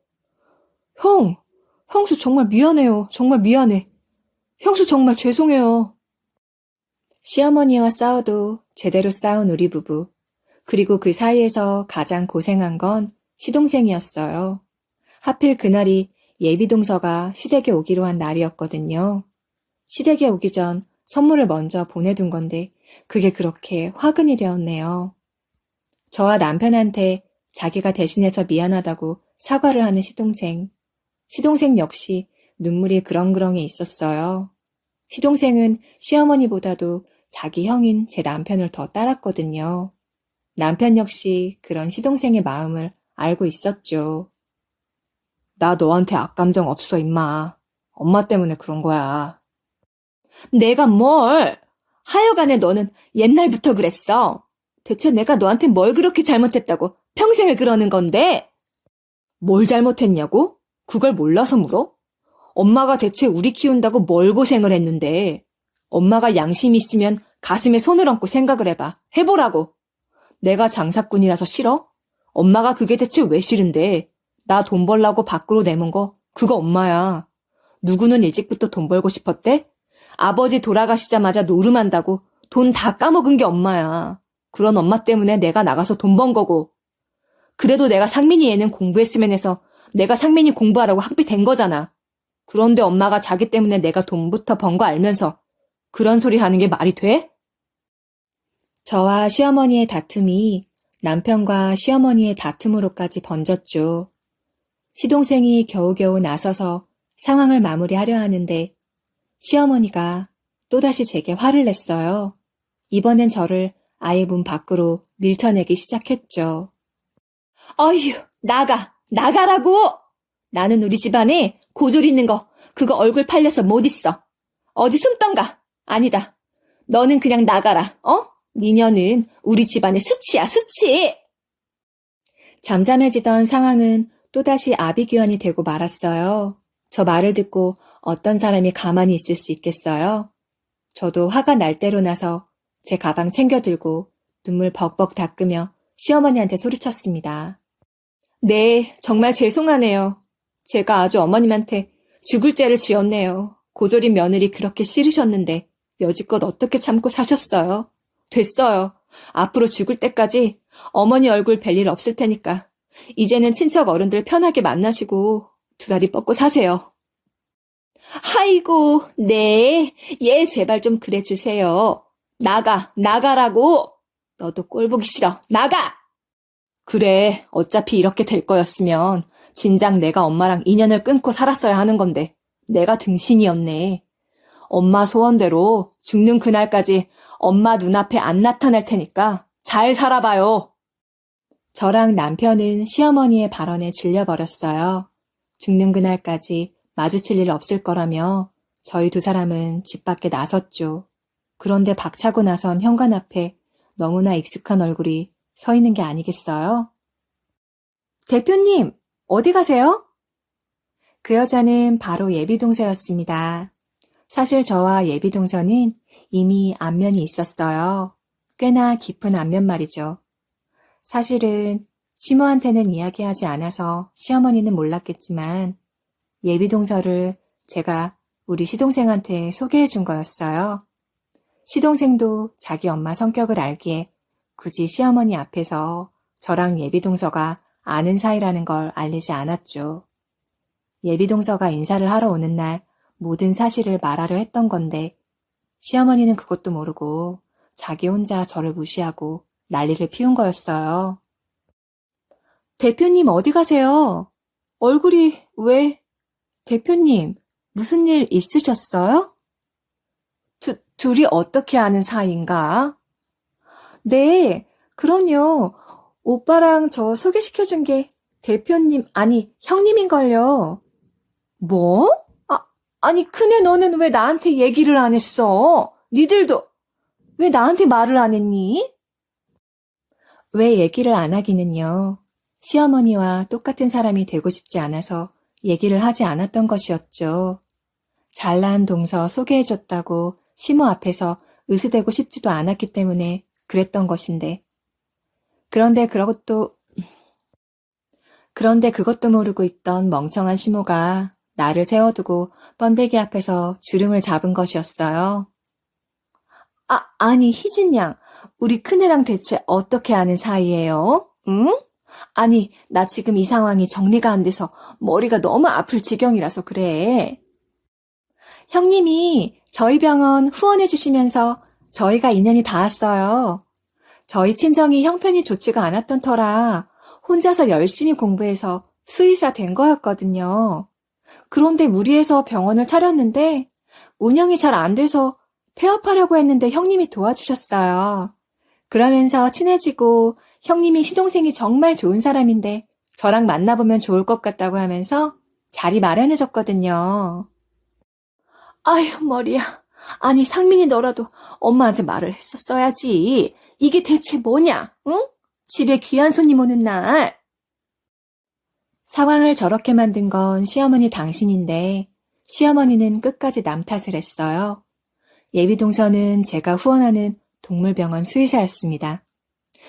형수 정말 미안해요. 정말 미안해. 형수 정말 죄송해요. 시어머니와 싸워도 제대로 싸운 우리 부부. 그리고 그 사이에서 가장 고생한 건 시동생이었어요. 하필 그날이 예비동서가 시댁에 오기로 한 날이었거든요. 시댁에 오기 전 선물을 먼저 보내둔 건데 그게 그렇게 화근이 되었네요. 저와 남편한테 자기가 대신해서 미안하다고 사과를 하는 시동생. 시동생 역시 눈물이 그렁그렁해 있었어요. 시동생은 시어머니보다도 자기 형인 제 남편을 더 따랐거든요. 남편 역시 그런 시동생의 마음을 알고 있었죠. 나 너한테 악감정 없어, 임마. 엄마 때문에 그런 거야. 내가 뭘? 하여간에 너는 옛날부터 그랬어. 대체 내가 너한테 뭘 그렇게 잘못했다고 평생을 그러는 건데? 뭘 잘못했냐고? 그걸 몰라서 물어? 엄마가 대체 우리 키운다고 뭘 고생을 했는데? 엄마가 양심이 있으면 가슴에 손을 얹고 생각을 해봐. 해보라고. 내가 장사꾼이라서 싫어? 엄마가 그게 대체 왜 싫은데? 나 돈 벌라고 밖으로 내몬 거 그거 엄마야. 누구는 일찍부터 돈 벌고 싶었대? 아버지 돌아가시자마자 노름한다고 돈 다 까먹은 게 엄마야. 그런 엄마 때문에 내가 나가서 돈 번 거고. 그래도 내가 상민이 애는 공부했으면 해서 내가 상민이 공부하라고 학비 댄 거잖아. 그런데 엄마가 자기 때문에 내가 돈부터 번 거 알면서 그런 소리 하는 게 말이 돼? 저와 시어머니의 다툼이 남편과 시어머니의 다툼으로까지 번졌죠. 시동생이 겨우겨우 나서서 상황을 마무리하려 하는데 시어머니가 또다시 제게 화를 냈어요. 이번엔 저를 아예 문 밖으로 밀쳐내기 시작했죠. 어휴, 나가라고! 나는 우리 집안에 고졸 있는 거 그거 얼굴 팔려서 못 있어. 어디 숨던가. 아니다. 너는 그냥 나가라. 니녀는 우리 집안의 수치야, 수치! 잠잠해지던 상황은 또다시 아비규환이 되고 말았어요. 저 말을 듣고 어떤 사람이 가만히 있을 수 있겠어요? 저도 화가 날 대로 나서 제 가방 챙겨 들고 눈물 벅벅 닦으며 시어머니한테 소리쳤습니다. 네, 정말 죄송하네요. 제가 아주 어머님한테 죽을 죄를 지었네요. 고졸인 며느리 그렇게 싫으셨는데 여지껏 어떻게 참고 사셨어요? 됐어요. 앞으로 죽을 때까지 어머니 얼굴 뵐 일 없을 테니까 이제는 친척 어른들 편하게 만나시고 두 다리 뻗고 사세요. 아이고, 네. 얘 제발 좀 그래 주세요. 나가라고. 너도 꼴 보기 싫어. 나가! 그래, 어차피 이렇게 될 거였으면 진작 내가 엄마랑 인연을 끊고 살았어야 하는 건데 내가 등신이었네. 엄마 소원대로 죽는 그날까지 엄마 눈앞에 안 나타날 테니까 잘 살아봐요. 저랑 남편은 시어머니의 발언에 질려버렸어요. 죽는 그날까지 마주칠 일 없을 거라며 저희 두 사람은 집 밖에 나섰죠. 그런데 박차고 나선 현관 앞에 너무나 익숙한 얼굴이 서 있는 게 아니겠어요? 대표님, 어디 가세요? 그 여자는 바로 예비동서였습니다. 사실 저와 예비동서는 이미 안면이 있었어요. 꽤나 깊은 안면 말이죠. 사실은 시모한테는 이야기하지 않아서 시어머니는 몰랐겠지만 예비동서를 제가 우리 시동생한테 소개해 준 거였어요. 시동생도 자기 엄마 성격을 알기에 굳이 시어머니 앞에서 저랑 예비동서가 아는 사이라는 걸 알리지 않았죠. 예비동서가 인사를 하러 오는 날 모든 사실을 말하려 했던 건데 시어머니는 그것도 모르고 자기 혼자 저를 무시하고 난리를 피운 거였어요. 대표님 어디 가세요? 얼굴이 왜? 대표님 무슨 일 있으셨어요? 둘이 어떻게 아는 사이인가? 네, 그럼요. 오빠랑 저 소개시켜준 게 대표님, 아니, 형님인걸요. 뭐? 아니, 큰애 너는 왜 나한테 얘기를 안 했어? 니들도 왜 나한테 말을 안 했니? 왜 얘기를 안 하기는요. 시어머니와 똑같은 사람이 되고 싶지 않아서 얘기를 하지 않았던 것이었죠. 잘난 동서 소개해줬다고 시모 앞에서 으스대고 싶지도 않았기 때문에 그랬던 것인데. 그런데 그것도 모르고 있던 멍청한 시모가 나를 세워두고 번데기 앞에서 주름을 잡은 것이었어요. 아니 희진 양, 우리 큰애랑 대체 어떻게 아는 사이예요? 응? 아니, 나 지금 이 상황이 정리가 안 돼서 머리가 너무 아플 지경이라서 그래. 형님이 저희 병원 후원해 주시면서 저희가 인연이 닿았어요. 저희 친정이 형편이 좋지가 않았던 터라 혼자서 열심히 공부해서 수의사 된 거였거든요. 그런데 무리해서 병원을 차렸는데 운영이 잘 안 돼서 폐업하려고 했는데 형님이 도와주셨어요. 그러면서 친해지고 형님이 시동생이 정말 좋은 사람인데 저랑 만나보면 좋을 것 같다고 하면서 자리 마련해줬거든요. 아휴 머리야. 아니 상민이 너라도 엄마한테 말을 했었어야지. 이게 대체 뭐냐? 응? 집에 귀한 손님 오는 날. 상황을 저렇게 만든 건 시어머니 당신인데 시어머니는 끝까지 남 탓을 했어요. 예비동서는 제가 후원하는 동물병원 수의사였습니다.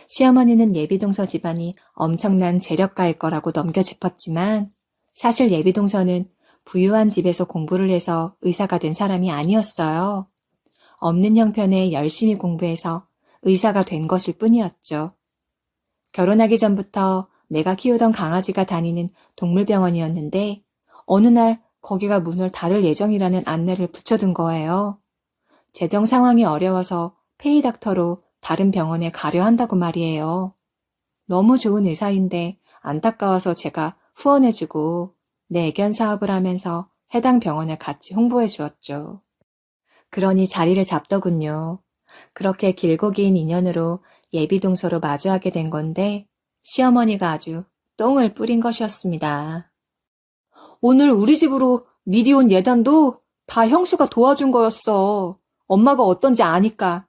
시어머니는 예비동서 집안이 엄청난 재력가일 거라고 넘겨짚었지만 사실 예비동서는 부유한 집에서 공부를 해서 의사가 된 사람이 아니었어요. 없는 형편에 열심히 공부해서 의사가 된 것일 뿐이었죠. 결혼하기 전부터 내가 키우던 강아지가 다니는 동물병원이었는데 어느 날 거기가 문을 닫을 예정이라는 안내를 붙여둔 거예요. 재정 상황이 어려워서 페이닥터로 다른 병원에 가려 한다고 말이에요. 너무 좋은 의사인데 안타까워서 제가 후원해주고 내견 사업을 하면서 해당 병원을 같이 홍보해 주었죠. 그러니 자리를 잡더군요. 그렇게 길고 긴 인연으로 예비동서로 마주하게 된 건데 시어머니가 아주 똥을 뿌린 것이었습니다. 오늘 우리 집으로 미리 온 예단도 다 형수가 도와준 거였어. 엄마가 어떤지 아니까.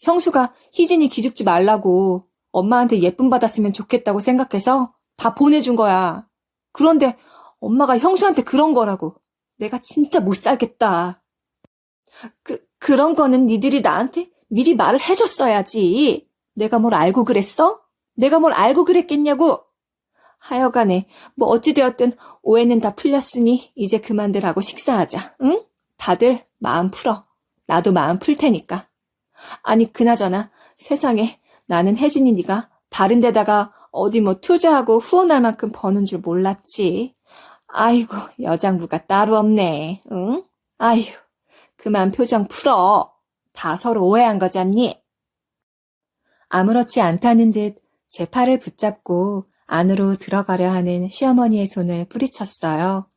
형수가 희진이 기죽지 말라고 엄마한테 예쁨 받았으면 좋겠다고 생각해서 다 보내준 거야. 그런데 엄마가 형수한테 그런 거라고. 내가 진짜 못 살겠다. 그런 거는 니들이 나한테 미리 말을 해줬어야지. 내가 뭘 알고 그랬어? 내가 뭘 알고 그랬겠냐고. 하여간에 뭐 어찌되었든 오해는 다 풀렸으니 이제 그만들 하고 식사하자. 응? 다들 마음 풀어. 나도 마음 풀 테니까. 아니 그나저나 세상에 나는 혜진이 네가 다른 데다가 어디 뭐 투자하고 후원할 만큼 버는 줄 몰랐지. 아이고 여장부가 따로 없네. 응? 아휴 그만 표정 풀어. 다 서로 오해한 거잖니? 아무렇지 않다는 듯 제 팔을 붙잡고 안으로 들어가려 하는 시어머니의 손을 뿌리쳤어요.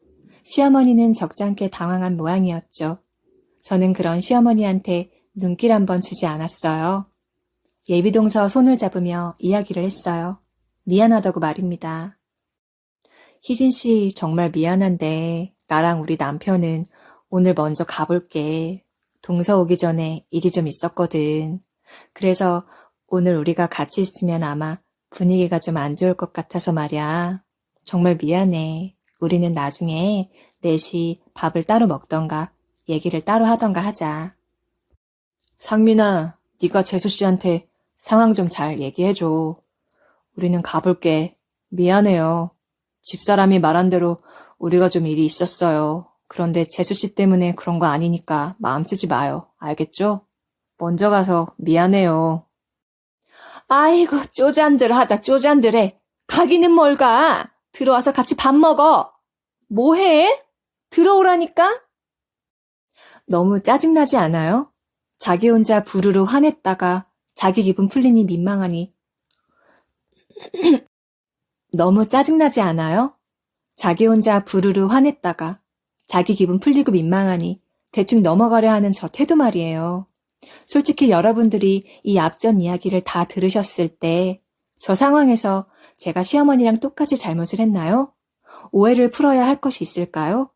시어머니는 적잖게 당황한 모양이었죠. 저는 그런 시어머니한테 눈길 한번 주지 않았어요. 예비동서 손을 잡으며 이야기를 했어요. 미안하다고 말입니다. 희진 씨 정말 미안한데 나랑 우리 남편은 오늘 먼저 가볼게. 동서 오기 전에 일이 좀 있었거든. 그래서 오늘 우리가 같이 있으면 아마 분위기가 좀 안 좋을 것 같아서 말이야. 정말 미안해. 우리는 나중에 넷이 밥을 따로 먹던가 얘기를 따로 하던가 하자. 상민아, 네가 재수 씨한테 상황 좀 잘 얘기해줘. 우리는 가볼게. 미안해요. 집사람이 말한 대로 우리가 좀 일이 있었어요. 그런데 재수 씨 때문에 그런 거 아니니까 마음 쓰지 마요. 알겠죠? 먼저 가서 미안해요. 아이고, 쪼잔들하다, 쪼잔들해. 가기는 뭘 가. 들어와서 같이 밥 먹어. 뭐 해? 들어오라니까? 너무 짜증나지 않아요? 자기 혼자 부르르 화냈다가 자기 기분 풀리니 민망하니. 너무 짜증나지 않아요? 자기 혼자 부르르 화냈다가 자기 기분 풀리고 민망하니 대충 넘어가려 하는 저 태도 말이에요. 솔직히 여러분들이 이 앞전 이야기를 다 들으셨을 때 저 상황에서 제가 시어머니랑 똑같이 잘못을 했나요? 오해를 풀어야 할 것이 있을까요?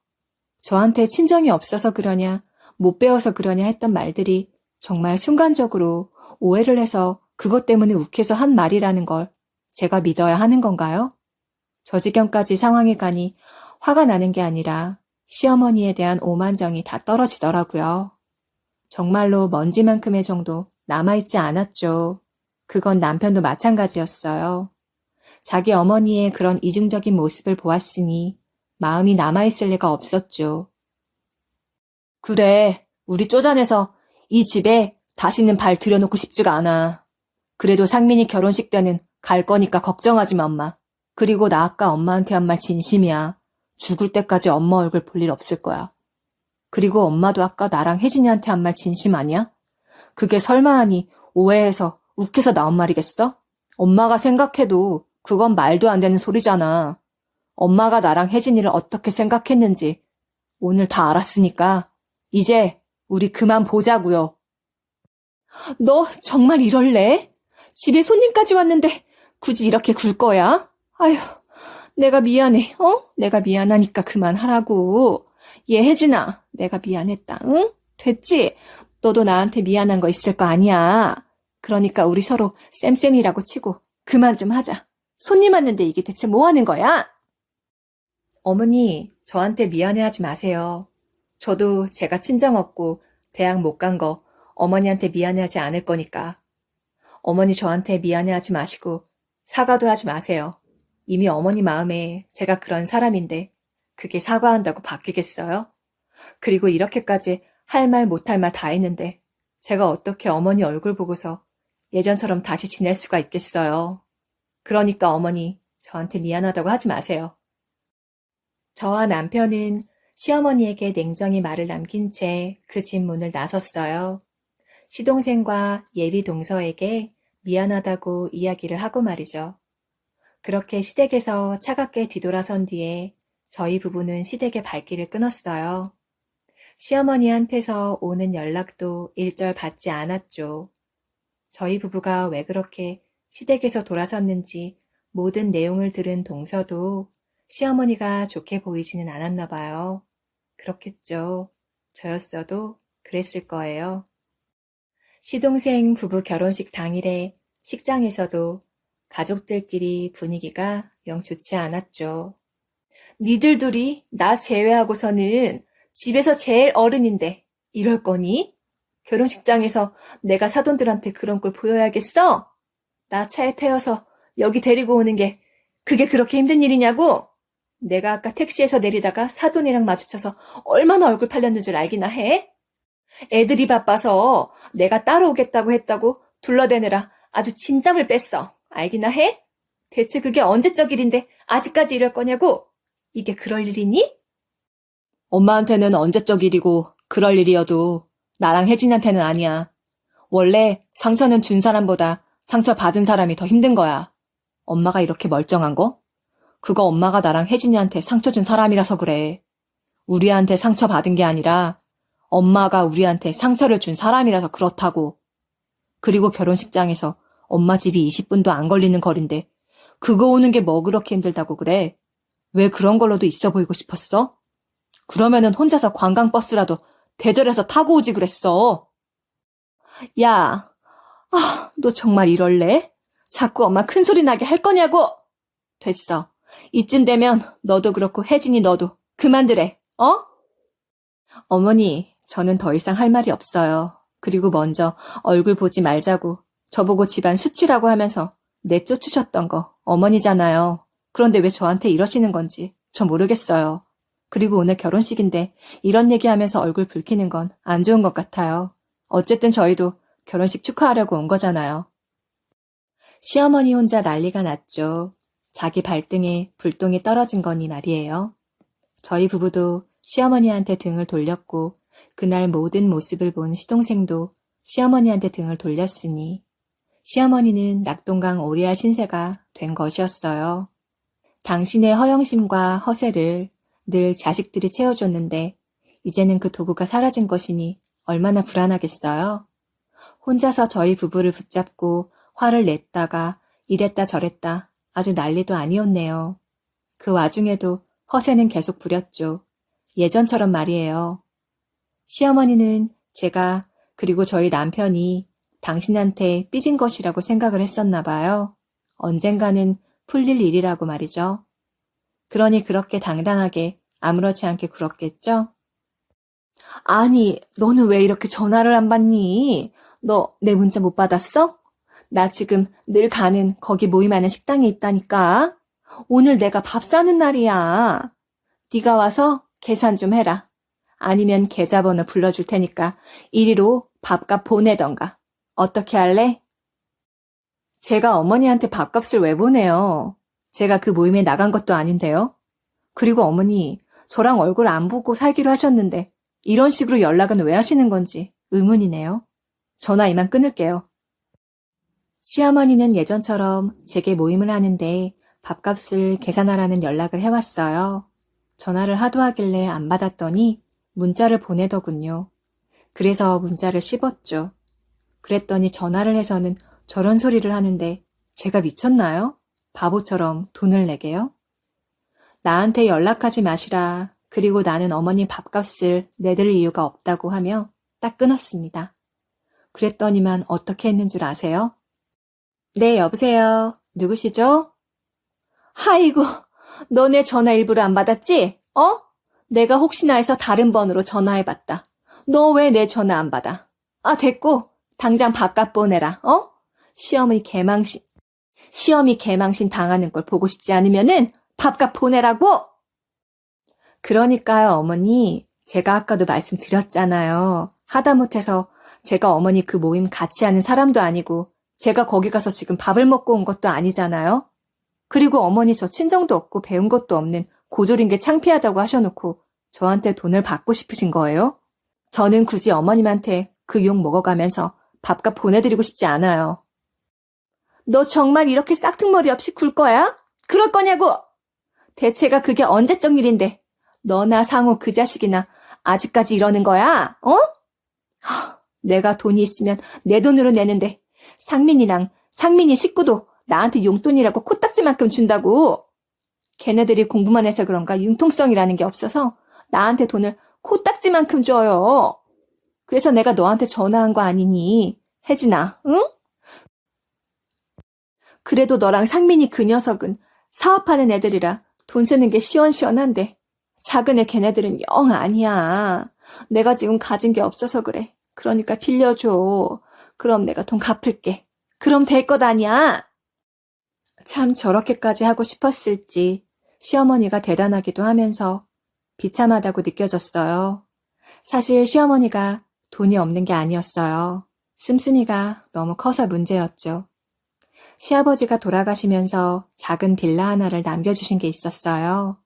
저한테 친정이 없어서 그러냐, 못 배워서 그러냐 했던 말들이 정말 순간적으로 오해를 해서 그것 때문에 욱해서 한 말이라는 걸 제가 믿어야 하는 건가요? 저 지경까지 상황이 가니 화가 나는 게 아니라 시어머니에 대한 오만정이 다 떨어지더라고요. 정말로 먼지만큼의 정도 남아있지 않았죠. 그건 남편도 마찬가지였어요. 자기 어머니의 그런 이중적인 모습을 보았으니 마음이 남아있을 리가 없었죠. 그래, 우리 쪼잔해서 이 집에 다시는 발 들여놓고 싶지가 않아. 그래도 상민이 결혼식 때는 갈 거니까 걱정하지 마, 엄마. 그리고 나 아까 엄마한테 한 말 진심이야. 죽을 때까지 엄마 얼굴 볼 일 없을 거야. 그리고 엄마도 아까 나랑 혜진이한테 한 말 진심 아니야? 그게 설마 하니 오해해서 욱해서 나온 말이겠어? 엄마가 생각해도 그건 말도 안 되는 소리잖아. 엄마가 나랑 혜진이를 어떻게 생각했는지 오늘 다 알았으니까 이제 우리 그만 보자고요. 너 정말 이럴래? 집에 손님까지 왔는데 굳이 이렇게 굴 거야? 아휴, 내가 미안해. 내가 미안하니까 그만하라고. 얘 혜진아, 내가 미안했다. 응? 됐지? 너도 나한테 미안한 거 있을 거 아니야. 그러니까 우리 서로 쌤쌤이라고 치고 그만 좀 하자. 손님 왔는데 이게 대체 뭐 하는 거야? 어머니, 저한테 미안해하지 마세요. 저도 제가 친정 없고 대학 못 간 거 어머니한테 미안해하지 않을 거니까. 어머니 저한테 미안해하지 마시고 사과도 하지 마세요. 이미 어머니 마음에 제가 그런 사람인데 그게 사과한다고 바뀌겠어요? 그리고 이렇게까지 할 말 못할 말 다 했는데 제가 어떻게 어머니 얼굴 보고서 예전처럼 다시 지낼 수가 있겠어요. 그러니까 어머니 저한테 미안하다고 하지 마세요. 저와 남편은 시어머니에게 냉정히 말을 남긴 채 그 집 문을 나섰어요. 시동생과 예비 동서에게 미안하다고 이야기를 하고 말이죠. 그렇게 시댁에서 차갑게 뒤돌아선 뒤에 저희 부부는 시댁의 발길을 끊었어요. 시어머니한테서 오는 연락도 일절 받지 않았죠. 저희 부부가 왜 그렇게 시댁에서 돌아섰는지 모든 내용을 들은 동서도 시어머니가 좋게 보이지는 않았나 봐요. 그렇겠죠. 저였어도 그랬을 거예요. 시동생 부부 결혼식 당일에 식장에서도 가족들끼리 분위기가 영 좋지 않았죠. 니들 둘이 나 제외하고서는 집에서 제일 어른인데 이럴 거니? 결혼식장에서 내가 사돈들한테 그런 걸 보여야겠어? 나 차에 태워서 여기 데리고 오는 게 그게 그렇게 힘든 일이냐고? 내가 아까 택시에서 내리다가 사돈이랑 마주쳐서 얼마나 얼굴 팔렸는 줄 알기나 해? 애들이 바빠서 내가 따라오겠다고 했다고 둘러대느라 아주 진땀을 뺐어. 알기나 해? 대체 그게 언제적 일인데 아직까지 이럴 거냐고? 이게 그럴 일이니? 엄마한테는 언제적 일이고 그럴 일이어도 나랑 혜진한테는 아니야. 원래 상처는 준 사람보다 상처 받은 사람이 더 힘든 거야. 엄마가 이렇게 멀쩡한 거? 그거 엄마가 나랑 혜진이한테 상처 준 사람이라서 그래. 우리한테 상처 받은 게 아니라 엄마가 우리한테 상처를 준 사람이라서 그렇다고. 그리고 결혼식장에서 엄마 집이 20분도 안 걸리는 거리인데 그거 오는 게 뭐 그렇게 힘들다고 그래? 왜 그런 걸로도 있어 보이고 싶었어? 그러면은 혼자서 관광버스라도 대절해서 타고 오지 그랬어. 야, 너 정말 이럴래? 자꾸 엄마 큰소리 나게 할 거냐고? 됐어. 이쯤 되면 너도 그렇고 혜진이 너도 그만두래. 어머니, 저는 더 이상 할 말이 없어요. 그리고 먼저 얼굴 보지 말자고 저보고 집안 수치라고 하면서 내쫓으셨던 거 어머니잖아요. 그런데 왜 저한테 이러시는 건지 저 모르겠어요. 그리고 오늘 결혼식인데 이런 얘기하면서 얼굴 붉히는 건 안 좋은 것 같아요. 어쨌든 저희도 결혼식 축하하려고 온 거잖아요. 시어머니 혼자 난리가 났죠. 자기 발등에 불똥이 떨어진 거니 말이에요. 저희 부부도 시어머니한테 등을 돌렸고 그날 모든 모습을 본 시동생도 시어머니한테 등을 돌렸으니 시어머니는 낙동강 오리알 신세가 된 것이었어요. 당신의 허영심과 허세를 늘 자식들이 채워줬는데 이제는 그 도구가 사라진 것이니 얼마나 불안하겠어요. 혼자서 저희 부부를 붙잡고 화를 냈다가 이랬다 저랬다 아주 난리도 아니었네요. 그 와중에도 허세는 계속 부렸죠. 예전처럼 말이에요. 시어머니는 제가 그리고 저희 남편이 당신한테 삐진 것이라고 생각을 했었나 봐요. 언젠가는 풀릴 일이라고 말이죠. 그러니 그렇게 당당하게 아무렇지 않게 굴었겠죠? 아니, 너는 왜 이렇게 전화를 안 받니? 너 내 문자 못 받았어? 나 지금 늘 가는 거기 모임하는 식당에 있다니까. 오늘 내가 밥 사는 날이야. 네가 와서 계산 좀 해라. 아니면 계좌번호 불러줄 테니까 이리로 밥값 보내던가. 어떻게 할래? 제가 어머니한테 밥값을 왜 보내요? 제가 그 모임에 나간 것도 아닌데요. 그리고 어머니, 저랑 얼굴 안 보고 살기로 하셨는데 이런 식으로 연락은 왜 하시는 건지 의문이네요. 전화 이만 끊을게요. 시어머니는 예전처럼 제게 모임을 하는데 밥값을 계산하라는 연락을 해왔어요. 전화를 하도 하길래 안 받았더니 문자를 보내더군요. 그래서 문자를 씹었죠. 그랬더니 전화를 해서는 저런 소리를 하는데 제가 미쳤나요? 바보처럼 돈을 내게요? 나한테 연락하지 마시라. 그리고 나는 어머니 밥값을 내드릴 이유가 없다고 하며 딱 끊었습니다. 그랬더니만 어떻게 했는 줄 아세요? 네, 여보세요. 누구시죠? 아이고, 너네 전화 일부러 안 받았지? 내가 혹시나 해서 다른 번호로 전화해봤다. 너 왜 내 전화 안 받아? 아, 됐고, 당장 밥값 보내라, 시어머니 개망신 당하는 걸 보고 싶지 않으면은 밥값 보내라고! 그러니까요, 어머니. 제가 아까도 말씀드렸잖아요. 하다못해서 제가 어머니 그 모임 같이 하는 사람도 아니고 제가 거기 가서 지금 밥을 먹고 온 것도 아니잖아요. 그리고 어머니 저 친정도 없고 배운 것도 없는 고졸인 게 창피하다고 하셔놓고 저한테 돈을 받고 싶으신 거예요? 저는 굳이 어머님한테 그 욕 먹어가면서 밥값 보내드리고 싶지 않아요. 너 정말 이렇게 싹퉁머리 없이 굴 거야? 그럴 거냐고! 대체가 그게 언제적 일인데 너나 상호 그 자식이나 아직까지 이러는 거야? 내가 돈이 있으면 내 돈으로 내는데 상민이 식구도 나한테 용돈이라고 코딱지만큼 준다고. 걔네들이 공부만 해서 그런가 융통성이라는 게 없어서 나한테 돈을 코딱지만큼 줘요. 그래서 내가 너한테 전화한 거 아니니, 혜진아, 응? 그래도 너랑 상민이 그 녀석은 사업하는 애들이라 돈 쓰는 게 시원시원한데 작은 애 걔네들은 영 아니야. 내가 지금 가진 게 없어서 그래. 그러니까 빌려줘. 그럼 내가 돈 갚을게. 그럼 될 것 아니야. 참 저렇게까지 하고 싶었을지 시어머니가 대단하기도 하면서 비참하다고 느껴졌어요. 사실 시어머니가 돈이 없는 게 아니었어요. 씀씀이가 너무 커서 문제였죠. 시아버지가 돌아가시면서 작은 빌라 하나를 남겨주신 게 있었어요.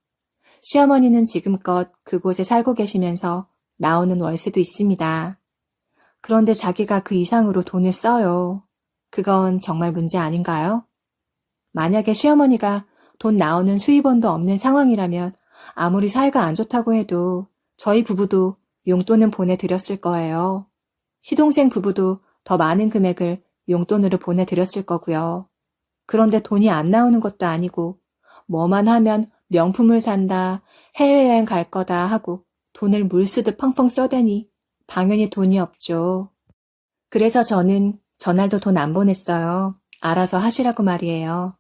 시어머니는 지금껏 그곳에 살고 계시면서 나오는 월세도 있습니다. 그런데 자기가 그 이상으로 돈을 써요. 그건 정말 문제 아닌가요? 만약에 시어머니가 돈 나오는 수입원도 없는 상황이라면 아무리 사이가 안 좋다고 해도 저희 부부도 용돈은 보내드렸을 거예요. 시동생 부부도 더 많은 금액을 용돈으로 보내드렸을 거고요. 그런데 돈이 안 나오는 것도 아니고 뭐만 하면 명품을 산다, 해외여행 갈 거다 하고 돈을 물쓰듯 펑펑 써대니 당연히 돈이 없죠. 그래서 저는 전날도 돈 안 보냈어요. 알아서 하시라고 말이에요.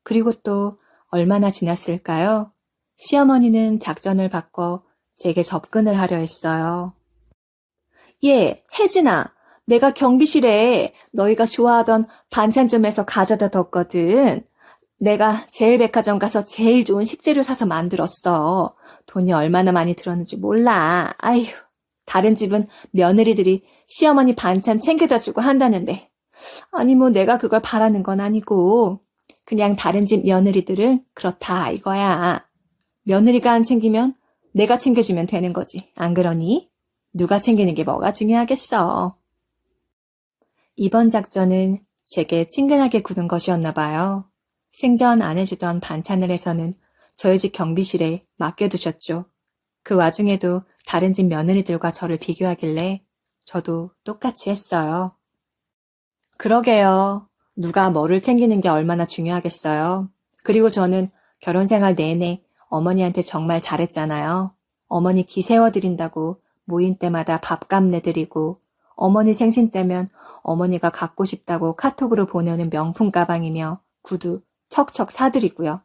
그리고 또 얼마나 지났을까요? 시어머니는 작전을 바꿔 제게 접근을 하려 했어요. 예, 혜진아, 내가 경비실에 너희가 좋아하던 반찬점에서 가져다 뒀거든. 내가 제일백화점 가서 제일 좋은 식재료 사서 만들었어. 돈이 얼마나 많이 들었는지 몰라. 아휴, 다른 집은 며느리들이 시어머니 반찬 챙겨다 주고 한다는데. 아니 뭐 내가 그걸 바라는 건 아니고 그냥 다른 집 며느리들은 그렇다 이거야. 며느리가 안 챙기면 내가 챙겨주면 되는 거지. 안 그러니? 누가 챙기는 게 뭐가 중요하겠어. 이번 작전은 제게 친근하게 굳은 것이었나 봐요. 생전 안 해주던 반찬을 해서는 저희 집 경비실에 맡겨두셨죠. 그 와중에도 다른 집 며느리들과 저를 비교하길래 저도 똑같이 했어요. 그러게요. 누가 뭐를 챙기는 게 얼마나 중요하겠어요. 그리고 저는 결혼 생활 내내 어머니한테 정말 잘했잖아요. 어머니 기 세워드린다고 모임 때마다 밥값 내드리고 어머니 생신 때면 어머니가 갖고 싶다고 카톡으로 보내는 명품 가방이며 구두 척척 사드리고요.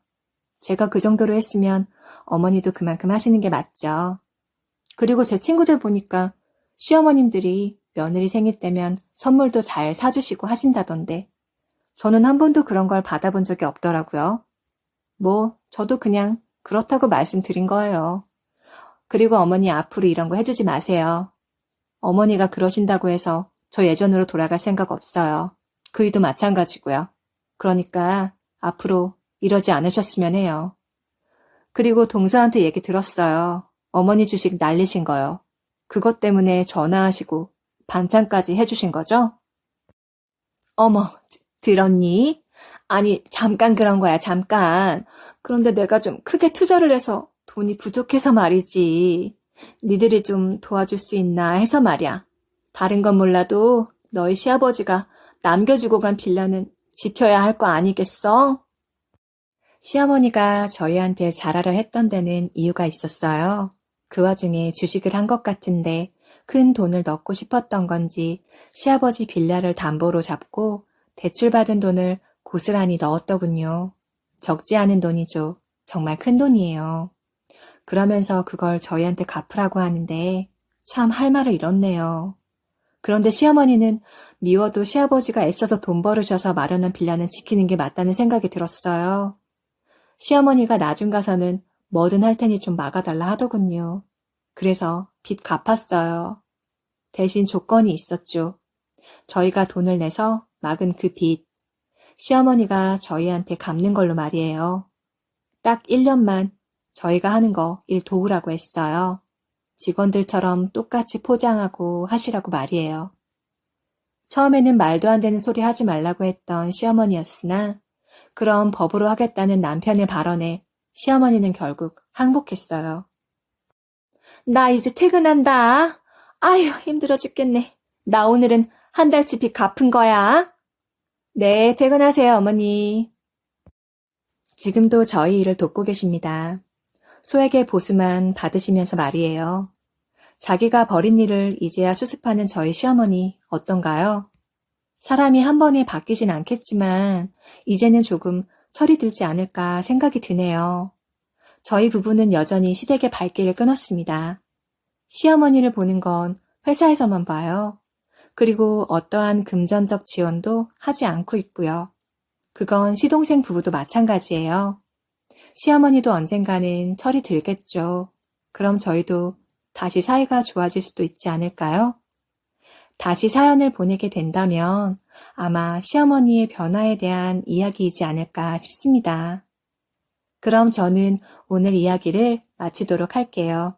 제가 그 정도로 했으면 어머니도 그만큼 하시는 게 맞죠. 그리고 제 친구들 보니까 시어머님들이 며느리 생일 때면 선물도 잘 사주시고 하신다던데 저는 한 번도 그런 걸 받아본 적이 없더라고요. 뭐 저도 그냥 그렇다고 말씀드린 거예요. 그리고 어머니 앞으로 이런 거 해주지 마세요. 어머니가 그러신다고 해서 저 예전으로 돌아갈 생각 없어요. 그 이도 마찬가지고요. 그러니까 앞으로 이러지 않으셨으면 해요. 그리고 동서한테 얘기 들었어요. 어머니 주식 날리신 거요. 그것 때문에 전화하시고 반찬까지 해주신 거죠? 어머, 들었니? 아니, 잠깐 그런 거야, 잠깐. 그런데 내가 좀 크게 투자를 해서 돈이 부족해서 말이지. 니들이 좀 도와줄 수 있나 해서 말이야. 다른 건 몰라도 너희 시아버지가 남겨주고 간 빌라는 지켜야 할 거 아니겠어? 시어머니가 저희한테 잘하려 했던 데는 이유가 있었어요. 그 와중에 주식을 한 것 같은데 큰 돈을 넣고 싶었던 건지 시아버지 빌라를 담보로 잡고 대출받은 돈을 고스란히 넣었더군요. 적지 않은 돈이죠. 정말 큰 돈이에요. 그러면서 그걸 저희한테 갚으라고 하는데 참 할 말을 잃었네요. 그런데 시어머니는 미워도 시아버지가 애써서 돈 벌으셔서 마련한 빌라는 지키는 게 맞다는 생각이 들었어요. 시어머니가 나중 가서는 뭐든 할 테니 좀 막아달라 하더군요. 그래서 빚 갚았어요. 대신 조건이 있었죠. 저희가 돈을 내서 막은 그 빚, 시어머니가 저희한테 갚는 걸로 말이에요. 딱 1년만 저희가 하는 거 일 도우라고 했어요. 직원들처럼 똑같이 포장하고 하시라고 말이에요. 처음에는 말도 안 되는 소리 하지 말라고 했던 시어머니였으나 그럼 법으로 하겠다는 남편의 발언에 시어머니는 결국 항복했어요. 나 이제 퇴근한다. 아휴, 힘들어 죽겠네. 나 오늘은 한 달치 빚 갚은 거야. 네, 퇴근하세요, 어머니. 지금도 저희 일을 돕고 계십니다. 소액의 보수만 받으시면서 말이에요. 자기가 벌인 일을 이제야 수습하는 저희 시어머니 어떤가요? 사람이 한 번에 바뀌진 않겠지만 이제는 조금 철이 들지 않을까 생각이 드네요. 저희 부부는 여전히 시댁의 발길을 끊었습니다. 시어머니를 보는 건 회사에서만 봐요. 그리고 어떠한 금전적 지원도 하지 않고 있고요. 그건 시동생 부부도 마찬가지예요. 시어머니도 언젠가는 철이 들겠죠. 그럼 저희도 다시 사이가 좋아질 수도 있지 않을까요? 다시 사연을 보내게 된다면 아마 시어머니의 변화에 대한 이야기이지 않을까 싶습니다. 그럼 저는 오늘 이야기를 마치도록 할게요.